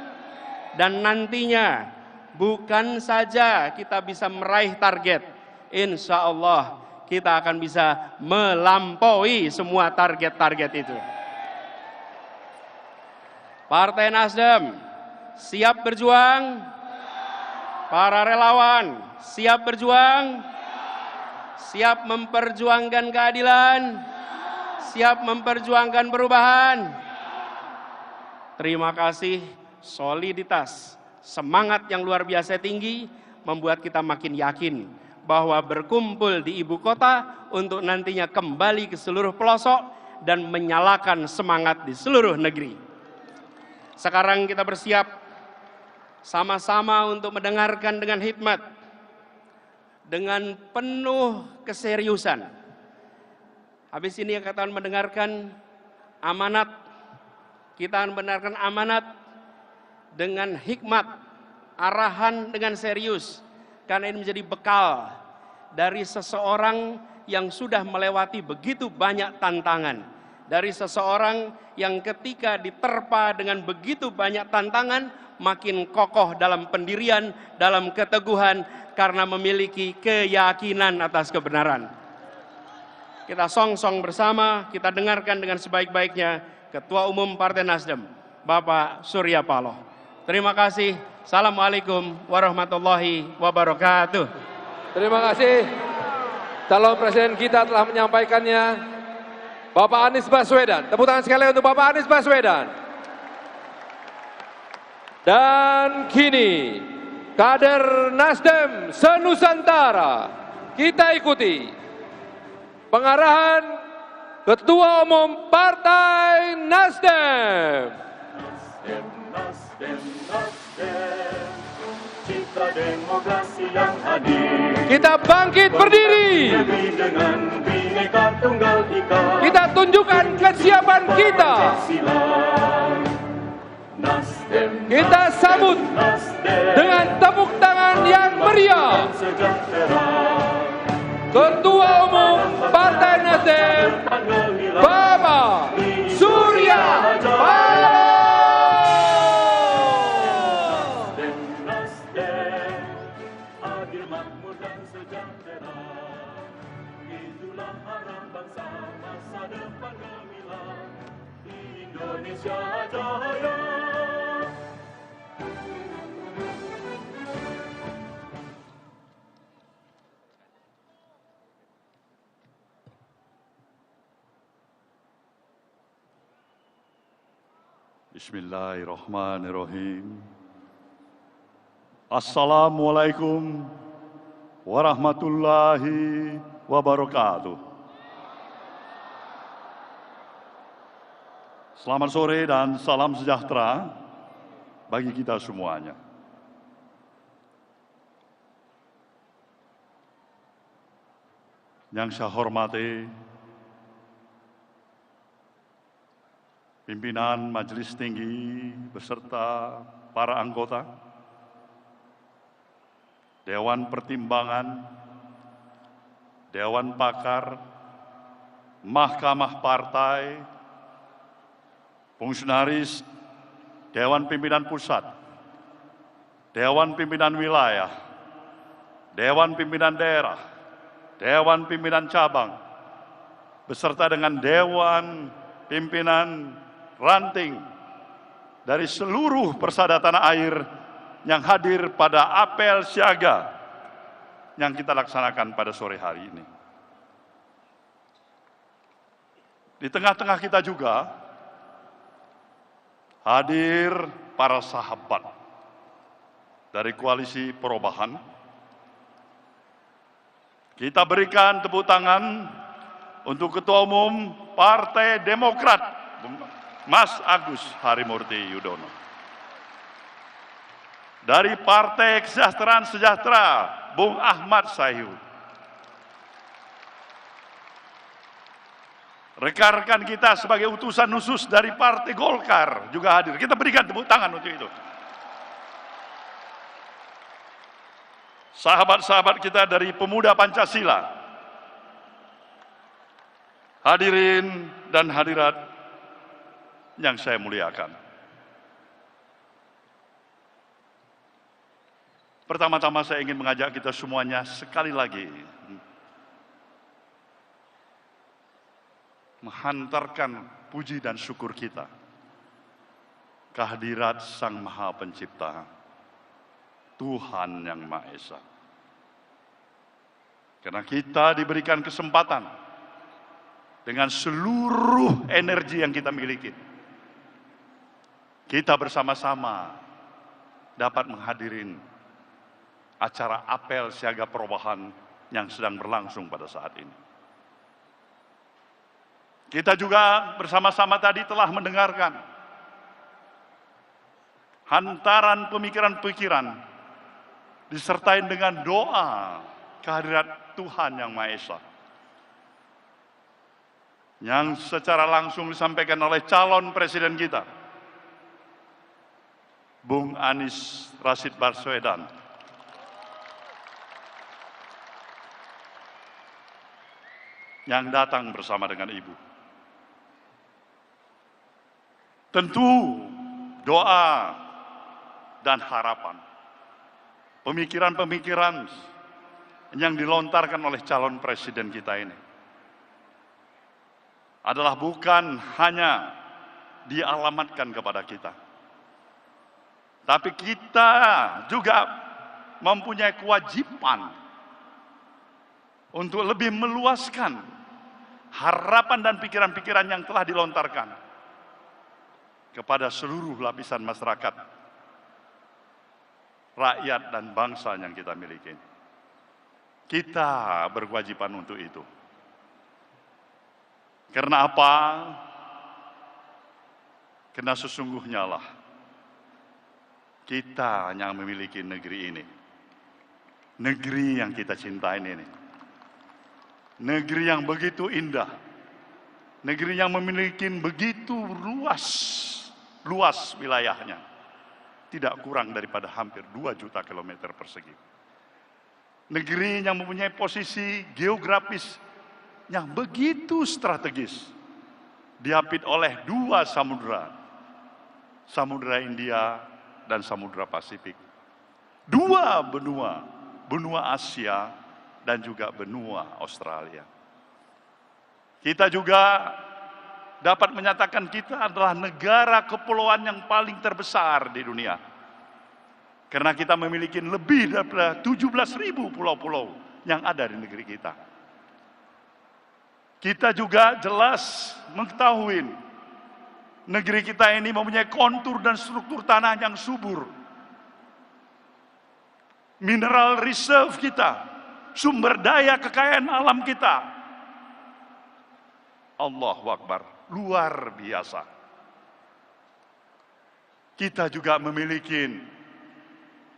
Dan nantinya, bukan saja kita bisa meraih target, insya Allah kita akan bisa melampaui semua target-target itu. Partai Nasdem siap berjuang. Para relawan siap berjuang. Siap memperjuangkan keadilan. Siap memperjuangkan perubahan. Terima kasih, soliditas, semangat yang luar biasa tinggi membuat kita makin yakin bahwa berkumpul di ibu kota untuk nantinya kembali ke seluruh pelosok dan menyalakan semangat di seluruh negeri. Sekarang kita bersiap sama-sama untuk mendengarkan dengan hikmat, dengan penuh keseriusan. Habis ini kita akan mendengarkan amanat, kita akan mendengarkan amanat dengan hikmat, arahan dengan serius, karena ini menjadi bekal dari seseorang yang sudah melewati begitu banyak tantangan, dari seseorang yang ketika diterpa dengan begitu banyak tantangan makin kokoh dalam pendirian, dalam keteguhan karena memiliki keyakinan atas kebenaran. Kita song-song bersama, kita dengarkan dengan sebaik-baiknya Ketua Umum Partai Nasdem, Bapak Surya Paloh. Terima kasih. Assalamualaikum warahmatullahi wabarakatuh. Terima kasih. Calon Presiden kita telah menyampaikannya, Bapak Anies Baswedan. Tepuk tangan sekali untuk Bapak Anies Baswedan. Dan kini, kader Nasdem se-Nusantara, kita ikuti pengarahan Ketua Umum Partai Nasdem. Nasdem, Nasdem, Nasdem, citra demokrasi yang hadir. Kita bangkit berdiri. Dengan Bhinneka Tunggal Ika. Kita tunjukkan kesiapan kita. Nasdem, Kita sambut dengan tepuk tangan yang meriah Ketua Umum Partai Nasdem, Bapak Surya Paloh. Nasdem, adil, makmur dan sejahtera. Itulah harap bangsa masa depan gemilang. Indonesia Jaya. Bismillahirrahmanirrahim. Assalamualaikum warahmatullahi wabarakatuh. Selamat sore dan salam sejahtera bagi kita semuanya. Yang saya hormati pimpinan Majelis Tinggi beserta para anggota, Dewan Pertimbangan, Dewan Pakar, Mahkamah Partai, fungsionaris Dewan Pimpinan Pusat, Dewan Pimpinan Wilayah, Dewan Pimpinan Daerah, Dewan Pimpinan Cabang, beserta dengan Dewan Pimpinan Ranting dari seluruh persada tanah air yang hadir pada apel siaga yang kita laksanakan pada sore hari ini. Di tengah-tengah kita juga hadir para sahabat dari Koalisi Perubahan. Kita berikan tepuk tangan untuk Ketua Umum Partai Demokrat, Mas Agus Harimurti Yudhoyono. Dari Partai Kesejahteraan Sejahtera, Bung Ahmad Sayhu. Rekan-rekan kita sebagai utusan khusus dari Partai Golkar juga hadir. Kita berikan tepuk tangan untuk itu. Sahabat-sahabat kita dari Pemuda Pancasila, hadirin dan hadirat yang saya muliakan. Pertama-tama saya ingin mengajak kita semuanya sekali lagi menghantarkan puji dan syukur kita kehadirat Sang Maha Pencipta, Tuhan Yang Maha Esa. Karena kita diberikan kesempatan dengan seluruh energi yang kita miliki kita bersama-sama dapat menghadirin acara apel siaga perubahan yang sedang berlangsung pada saat ini. Kita juga bersama-sama tadi telah mendengarkan hantaran pemikiran-pemikiran disertai dengan doa kehadirat Tuhan Yang Maha Esa, yang secara langsung disampaikan oleh calon presiden kita, Bung Anies Rashid Baswedan, yang datang bersama dengan Ibu. Tentu doa dan harapan, pemikiran-pemikiran yang dilontarkan oleh calon presiden kita ini adalah bukan hanya dialamatkan kepada kita, tapi kita juga mempunyai kewajiban untuk lebih meluaskan harapan dan pikiran-pikiran yang telah dilontarkan kepada seluruh lapisan masyarakat, rakyat dan bangsa yang kita miliki. Kita berkewajiban untuk itu. Karena apa? Karena sesungguhnya lah kita yang memiliki negeri ini. Negeri yang kita cintai ini. Negeri yang begitu indah. Negeri yang memiliki begitu luas wilayahnya. Tidak kurang daripada hampir 2 juta kilometer persegi. Negeri yang mempunyai posisi geografis yang begitu strategis, diapit oleh 2 samudera, Samudra India dan Samudra Pasifik. 2 benua, benua Asia dan juga benua Australia. Kita juga dapat menyatakan kita adalah negara kepulauan yang paling terbesar di dunia. Karena kita memiliki lebih dari 17.000 pulau-pulau yang ada di negeri kita. Kita juga jelas mengetahui negeri kita ini mempunyai kontur dan struktur tanah yang subur. Mineral reserve kita, sumber daya kekayaan alam kita, Allahu Akbar, luar biasa. Kita juga memiliki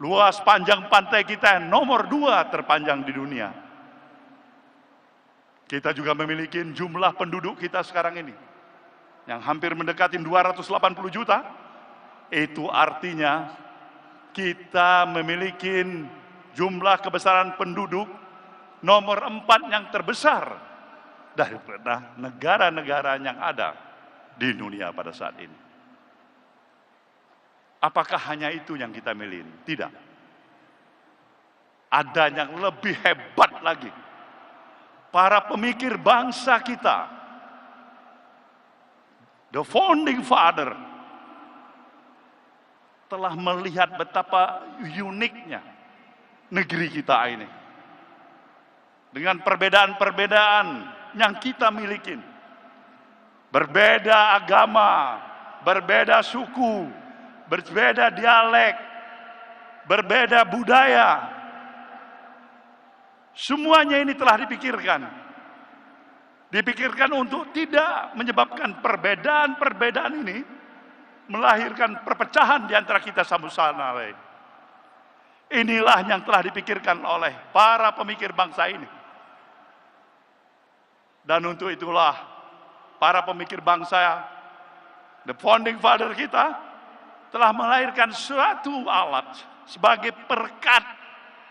luas panjang pantai kita nomor 2 terpanjang di dunia. Kita juga memiliki jumlah penduduk kita sekarang ini yang hampir mendekati 280 juta. Itu artinya kita memiliki jumlah kebesaran penduduk nomor 4 yang terbesar daripada negara-negara yang ada di dunia pada saat ini. Apakah hanya itu yang kita miliki? Tidak. Ada yang lebih hebat lagi. Para pemikir bangsa kita, the founding father, telah melihat betapa uniknya negeri kita ini. Dengan perbedaan-perbedaan yang kita miliki. Berbeda agama, berbeda suku, berbeda dialek, berbeda budaya. Semuanya ini telah dipikirkan. Dipikirkan untuk tidak menyebabkan perbedaan-perbedaan ini melahirkan perpecahan di antara kita satu sama lain. Inilah yang telah dipikirkan oleh para pemikir bangsa ini. Dan untuk itulah para pemikir bangsa, the founding father kita, telah melahirkan suatu alat sebagai perkat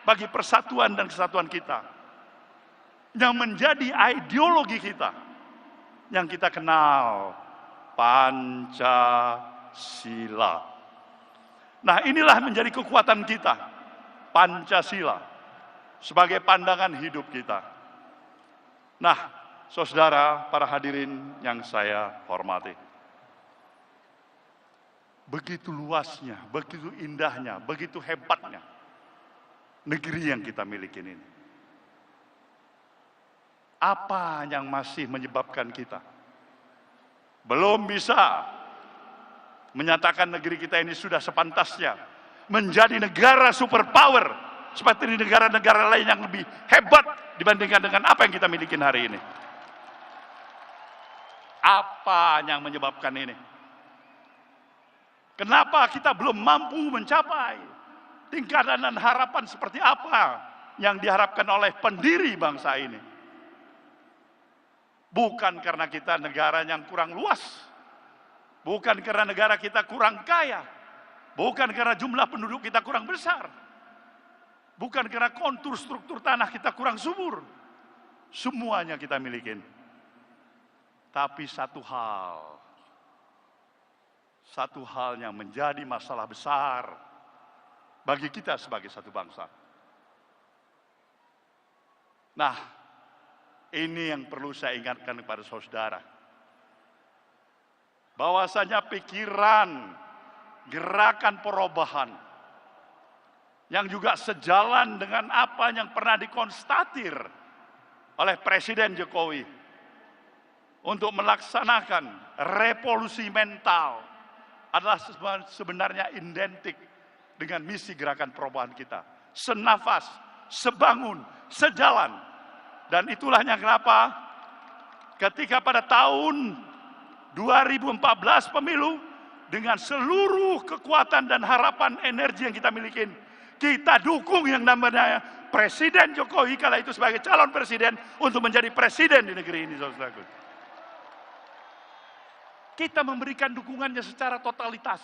bagi persatuan dan kesatuan kita, yang menjadi ideologi kita, yang kita kenal, Pancasila. Nah, inilah menjadi kekuatan kita, Pancasila, sebagai pandangan hidup kita. Nah, saudara, para hadirin yang saya hormati, begitu luasnya, begitu indahnya, begitu hebatnya negeri yang kita miliki ini. Apa yang masih menyebabkan kita belum bisa menyatakan negeri kita ini sudah sepantasnya menjadi negara superpower seperti negara-negara lain yang lebih hebat dibandingkan dengan apa yang kita miliki hari ini. Apa yang menyebabkan ini? Kenapa kita belum mampu mencapai tingkatan dan harapan seperti apa yang diharapkan oleh pendiri bangsa ini? Bukan karena kita negara yang kurang luas, bukan karena negara kita kurang kaya, bukan karena jumlah penduduk kita kurang besar, bukan karena kontur struktur tanah kita kurang subur. Semuanya kita miliki. Tapi satu hal yang menjadi masalah besar bagi kita sebagai satu bangsa. Nah, ini yang perlu saya ingatkan kepada saudara. Bahwasanya pikiran, gerakan perubahan yang juga sejalan dengan apa yang pernah dikonstatir oleh Presiden Jokowi untuk melaksanakan revolusi mental adalah sebenarnya identik dengan misi gerakan perubahan kita. Senafas, sebangun, sejalan. Dan itulah yang kenapa ketika pada tahun 2014 pemilu, dengan seluruh kekuatan dan harapan energi yang kita miliki, kita dukung yang namanya Presiden Jokowi kala itu sebagai calon presiden untuk menjadi presiden di negeri ini, saudaraku. Kita memberikan dukungannya secara totalitas.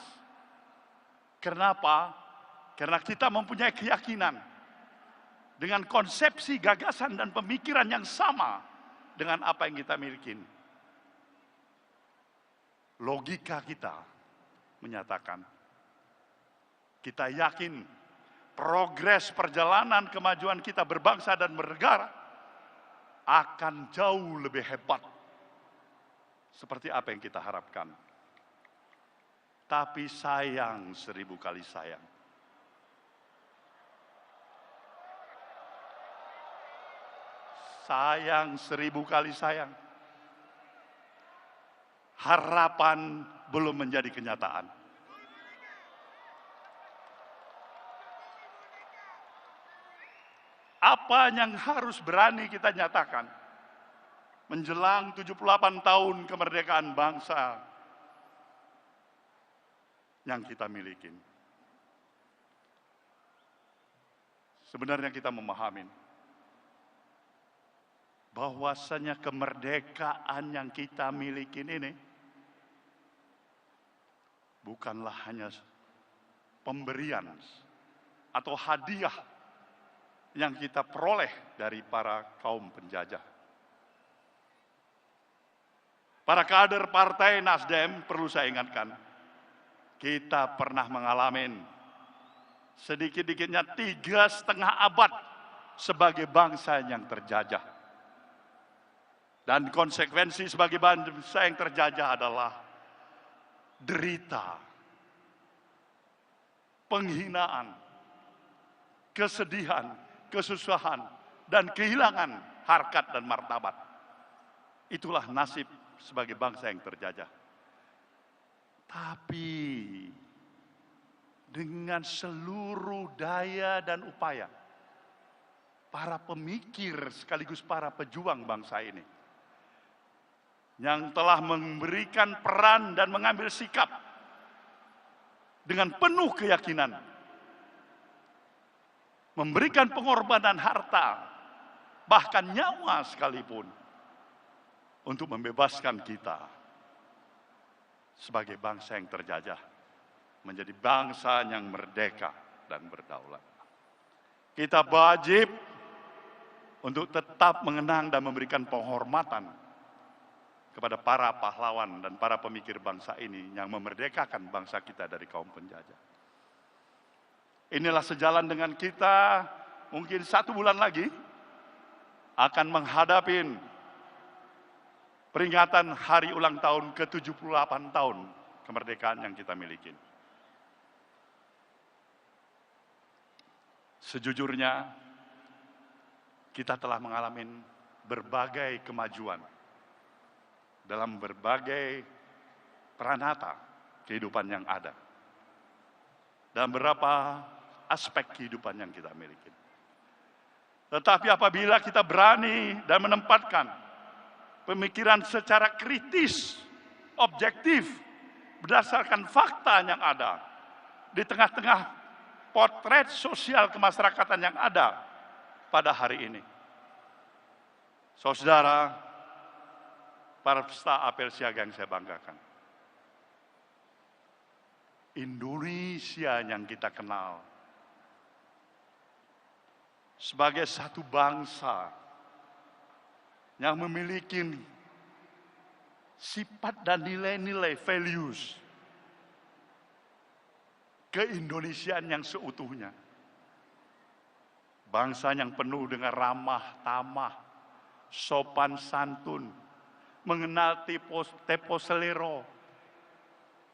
Kenapa? Karena kita mempunyai keyakinan dengan konsepsi, gagasan, dan pemikiran yang sama dengan apa yang kita miliki. Logika kita menyatakan, kita yakin progres perjalanan kemajuan kita berbangsa dan bernegara akan jauh lebih hebat seperti apa yang kita harapkan. Tapi sayang, 1000 kali sayang, sayang, 1000 kali sayang, harapan belum menjadi kenyataan. Apa yang harus berani kita nyatakan menjelang 78 tahun kemerdekaan bangsa yang kita miliki? Sebenarnya kita memahami bahwasanya kemerdekaan yang kita miliki ini bukanlah hanya pemberian atau hadiah yang kita peroleh dari para kaum penjajah. Para kader Partai Nasdem, perlu saya ingatkan, kita pernah mengalami sedikit-dikitnya 3,5 abad sebagai bangsa yang terjajah. Dan konsekuensi sebagai bangsa yang terjajah adalah derita, penghinaan, kesedihan, kesusahan, dan kehilangan harkat dan martabat. Itulah nasib sebagai bangsa yang terjajah. Tapi dengan seluruh daya dan upaya para pemikir sekaligus para pejuang bangsa ini yang telah memberikan peran dan mengambil sikap dengan penuh keyakinan, memberikan pengorbanan harta, bahkan nyawa sekalipun, untuk membebaskan kita sebagai bangsa yang terjajah, menjadi bangsa yang merdeka dan berdaulat. Kita wajib untuk tetap mengenang dan memberikan penghormatan kepada para pahlawan dan para pemikir bangsa ini yang memerdekakan bangsa kita dari kaum penjajah. Inilah sejalan dengan kita mungkin 1 bulan lagi akan menghadapi peringatan hari ulang tahun ke-78 tahun kemerdekaan yang kita miliki. Sejujurnya, kita telah mengalami berbagai kemajuan dalam berbagai peranata kehidupan yang ada. Dan beberapa aspek kehidupan yang kita miliki. Tetapi apabila kita berani dan menempatkan pemikiran secara kritis, objektif, berdasarkan fakta yang ada, di tengah-tengah potret sosial kemasyarakatan yang ada pada hari ini. Saudara, para peserta apel siaga yang saya banggakan. Indonesia yang kita kenal sebagai satu bangsa yang memiliki sifat dan nilai-nilai values keindonesiaan yang seutuhnya. Bangsa yang penuh dengan ramah tamah, sopan santun, mengenal tempo selero,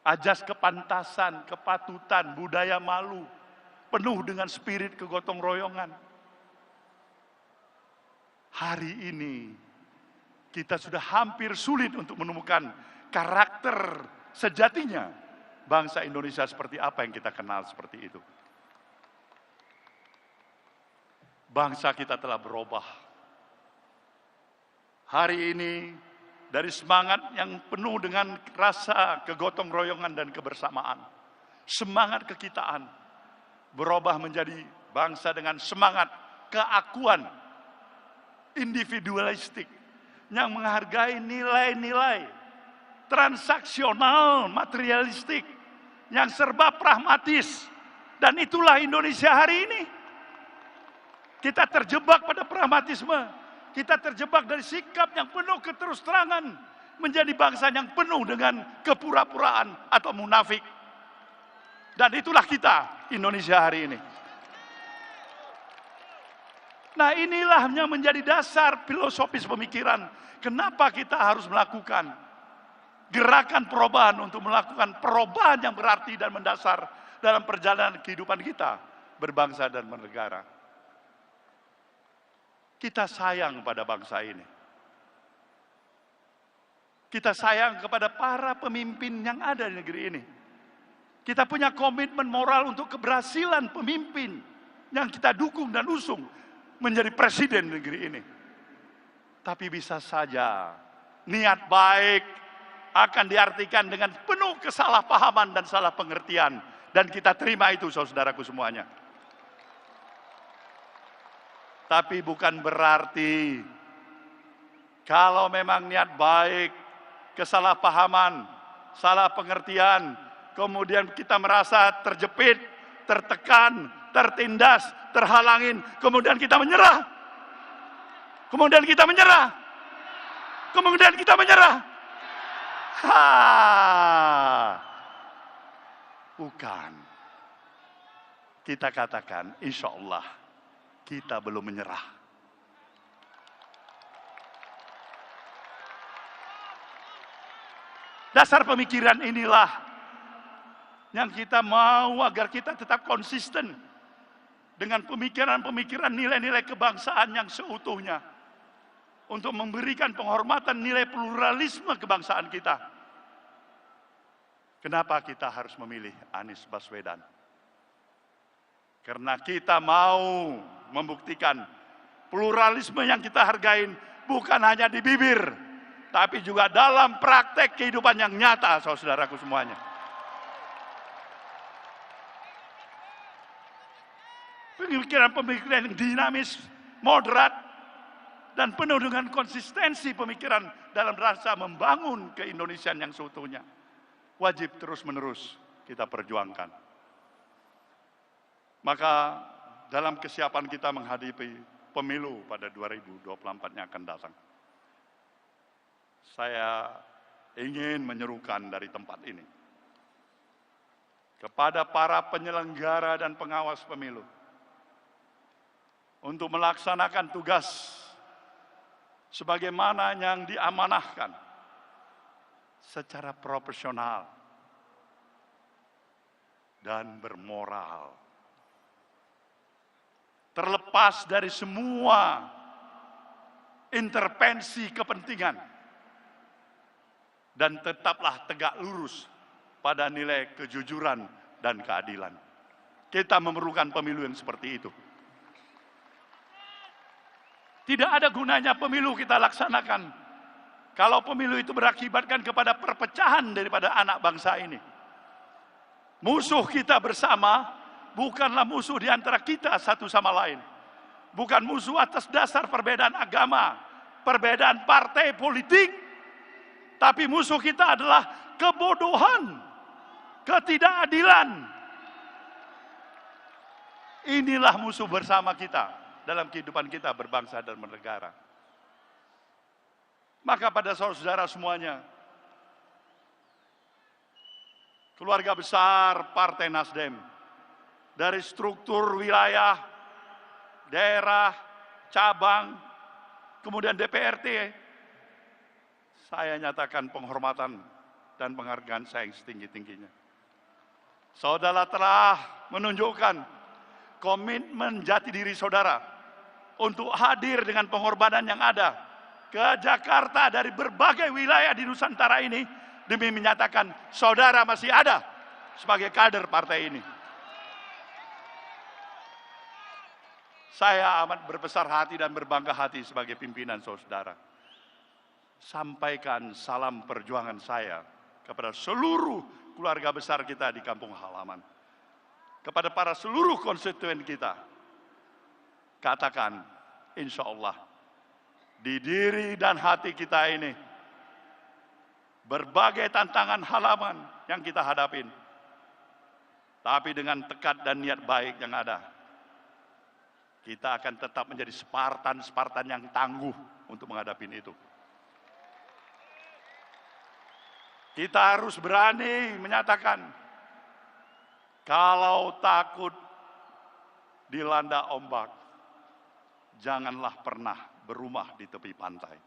ajas kepantasan, kepatutan, budaya malu, penuh dengan spirit kegotong royongan. Hari ini kita sudah hampir sulit untuk menemukan karakter sejatinya bangsa Indonesia seperti apa yang kita kenal seperti itu. Bangsa kita telah berubah. Hari ini dari semangat yang penuh dengan rasa kegotong royongan dan kebersamaan, semangat kekitaan, berubah menjadi bangsa dengan semangat keakuan individualistik yang menghargai nilai-nilai transaksional materialistik yang serba pragmatis. Dan itulah Indonesia hari ini. Kita terjebak pada pragmatisme, kita terjebak dari sikap yang penuh keterus-terangan menjadi bangsa yang penuh dengan kepura-puraan atau munafik. Dan itulah kita Indonesia hari ini. Nah, inilah yang menjadi dasar filosofis pemikiran. Kenapa kita harus melakukan gerakan perubahan untuk melakukan perubahan yang berarti dan mendasar dalam perjalanan kehidupan kita berbangsa dan bernegara. Kita sayang pada bangsa ini. Kita sayang kepada para pemimpin yang ada di negeri ini. Kita punya komitmen moral untuk keberhasilan pemimpin yang kita dukung dan usung menjadi presiden negeri ini. Tapi bisa saja niat baik akan diartikan dengan penuh kesalahpahaman dan salah pengertian. Dan kita terima itu, saudaraku semuanya. Tapi bukan berarti kalau memang niat baik, kesalahpahaman, salah pengertian, kemudian kita merasa terjepit, tertekan, tertindas, terhalangin, kemudian kita menyerah. Kemudian kita menyerah. Kemudian kita menyerah. Bukan. Kita katakan, insya Allah kita belum menyerah. Dasar pemikiran inilah yang kita mau agar kita tetap konsisten dengan pemikiran-pemikiran nilai-nilai kebangsaan yang seutuhnya untuk memberikan penghormatan nilai pluralisme kebangsaan kita. Kenapa kita harus memilih Anies Baswedan? Karena kita mau membuktikan pluralisme yang kita hargain bukan hanya di bibir, tapi juga dalam praktek kehidupan yang nyata, saudaraku semuanya. Pemikiran-pemikiran yang dinamis, moderat, dan penuh dengan konsistensi pemikiran dalam rasa membangun keindonesiaan yang seutuhnya. Wajib terus-menerus kita perjuangkan. Maka dalam kesiapan kita menghadapi pemilu pada 2024 yang akan datang, saya ingin menyerukan dari tempat ini kepada para penyelenggara dan pengawas pemilu untuk melaksanakan tugas sebagaimana yang diamanahkan secara profesional dan bermoral. Terlepas dari semua intervensi kepentingan. Dan tetaplah tegak lurus pada nilai kejujuran dan keadilan. Kita memerlukan pemilu yang seperti itu. Tidak ada gunanya pemilu kita laksanakan kalau pemilu itu berakibatkan kepada perpecahan daripada anak bangsa ini. Musuh kita bersama bukanlah musuh di antara kita satu sama lain. Bukan musuh atas dasar perbedaan agama, perbedaan partai politik. Tapi musuh kita adalah kebodohan, ketidakadilan. Inilah musuh bersama kita dalam kehidupan kita berbangsa dan bernegara. Maka pada saudara-saudara semuanya, keluarga besar Partai Nasdem, dari struktur wilayah, daerah, cabang, kemudian DPRD, saya nyatakan penghormatan dan penghargaan saya yang setinggi-tingginya. Saudara telah menunjukkan komitmen jati diri saudara untuk hadir dengan pengorbanan yang ada ke Jakarta dari berbagai wilayah di Nusantara ini demi menyatakan saudara masih ada sebagai kader partai ini. Saya amat berbesar hati dan berbangga hati sebagai pimpinan saudara. Sampaikan salam perjuangan saya kepada seluruh keluarga besar kita di kampung halaman. Kepada para seluruh konstituen kita, katakan, insya Allah, di diri dan hati kita ini, berbagai tantangan halaman yang kita hadapin, tapi dengan tekad dan niat baik yang ada, kita akan tetap menjadi Spartan yang tangguh untuk menghadapi itu. Kita harus berani menyatakan, kalau takut dilanda ombak, janganlah pernah berumah di tepi pantai.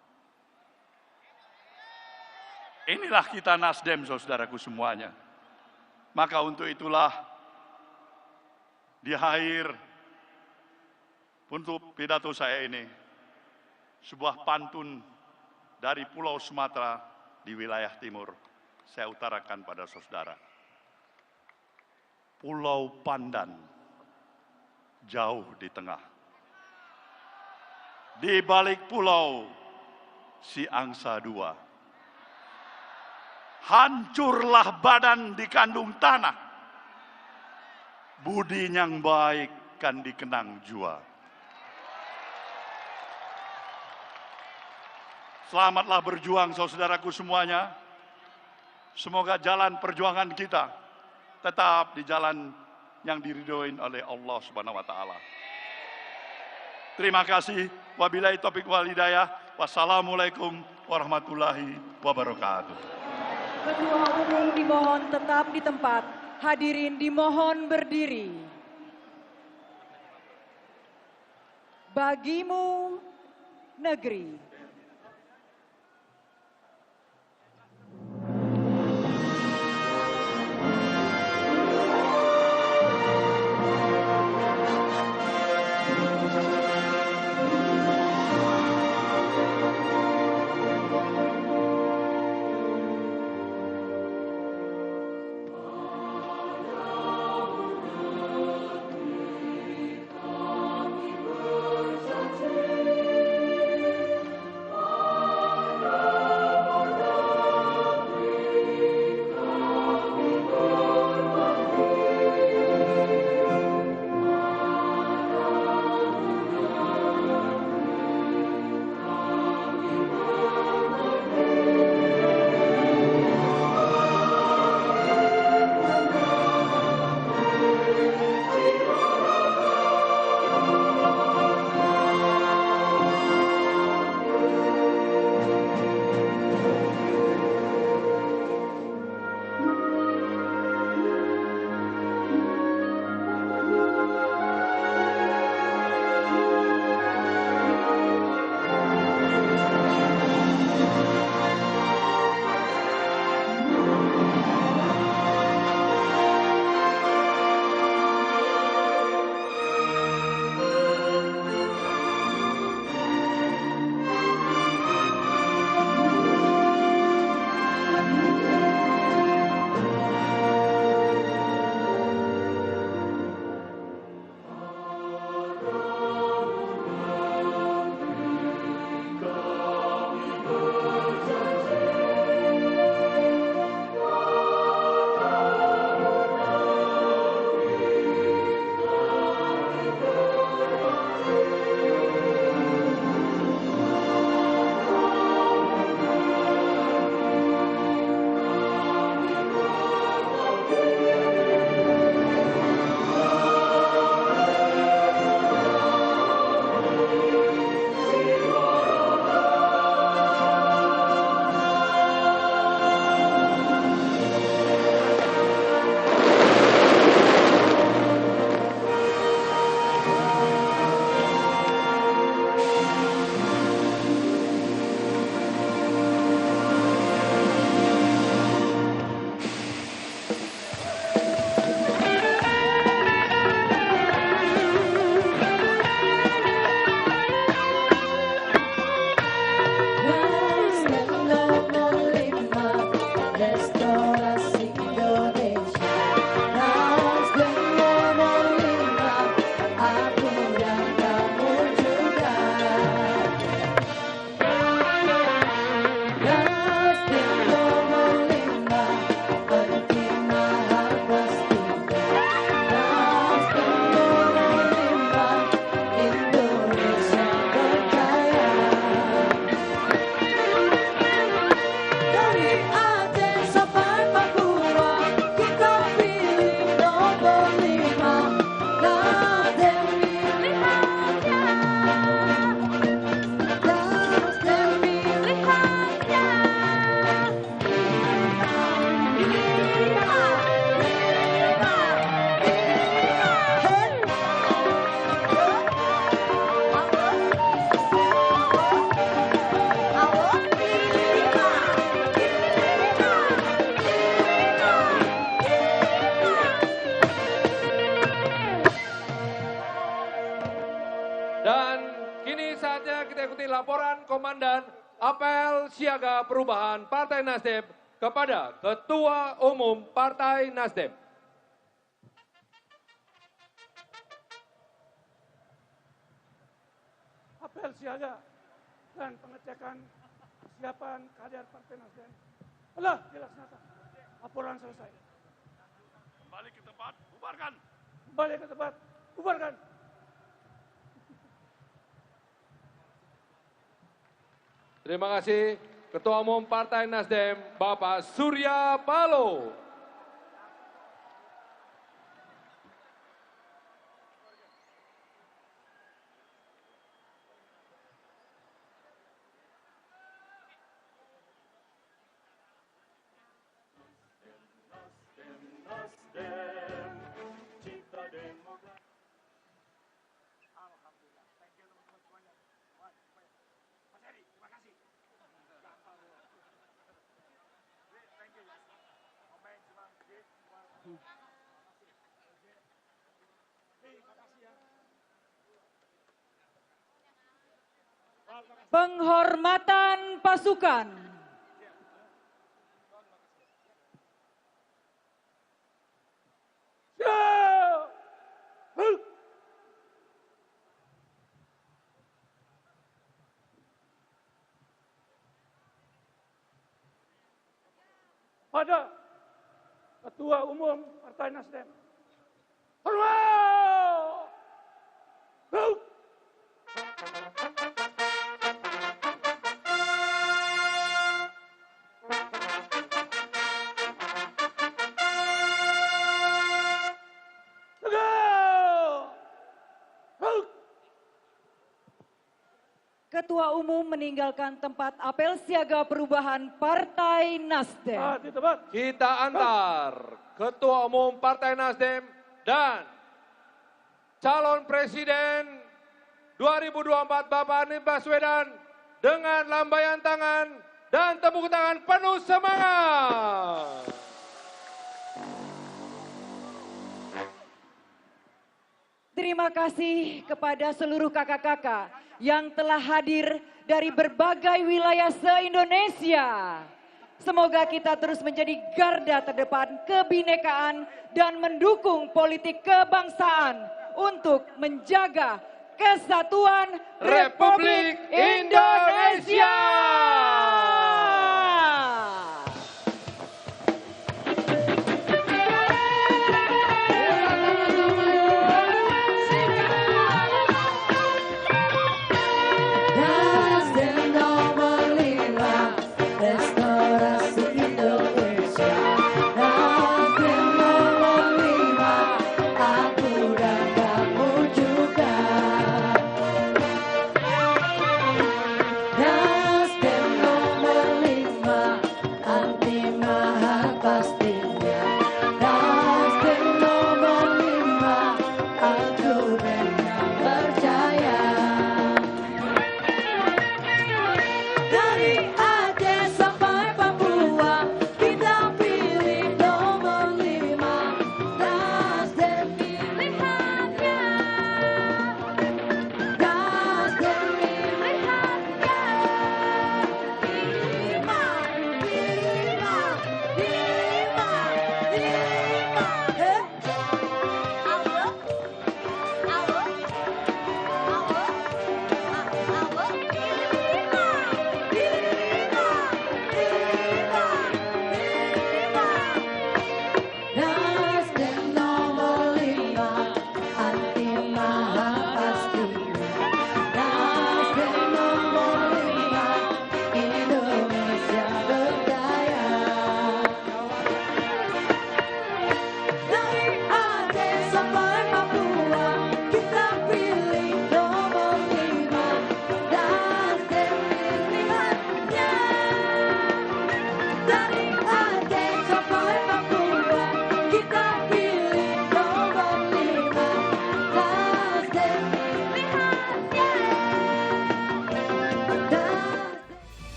Inilah kita Nasdem, saudaraku semuanya. Maka untuk itulah, di akhir untuk pidato saya ini, sebuah pantun dari Pulau Sumatera di wilayah timur, saya utarakan pada saudara. Pulau Pandan, jauh di tengah. Di balik pulau, si angsa dua. Hancurlah badan dikandung tanah. Budi yang baik kan dikenang jua. Selamatlah berjuang saudaraku semuanya. Semoga jalan perjuangan kita tetap di jalan yang diridhoin oleh Allah Subhanahu wa taala. Terima kasih. Wabillahi taufiq wal hidayah. Wassalamualaikum warahmatullahi wabarakatuh. Ketua Umum dimohon tetap di tempat. Hadirin dimohon berdiri. Bagimu negeri. Kini saatnya kita ikuti laporan Komandan Apel Siaga Perubahan Partai Nasdem kepada Ketua Umum Partai Nasdem. Apel siaga dan pengecekan kesiapan kader Partai Nasdem telah dilaksanakan. Laporan selesai. Kembali ke tempat, bubarkan. Kembali ke tempat, bubarkan. Terima kasih Ketua Umum Partai Nasdem Bapak Surya Paloh. Nasdem, cipta demokrasi. Penghormatan pasukan. Pada Ketua Umum Partai Nasdem. Hormat! Ketua Umum meninggalkan tempat apel siaga perubahan Partai Nasdem. Di tempat. Kita antar Ketua Umum Partai Nasdem dan calon Presiden 2024 Bapak Anies Baswedan dengan lambaian tangan dan tepuk tangan penuh semangat. Terima kasih kepada seluruh kakak-kakak yang telah hadir dari berbagai wilayah se-Indonesia. Semoga kita terus menjadi garda terdepan kebinekaan dan mendukung politik kebangsaan untuk menjaga kesatuan Republik Indonesia.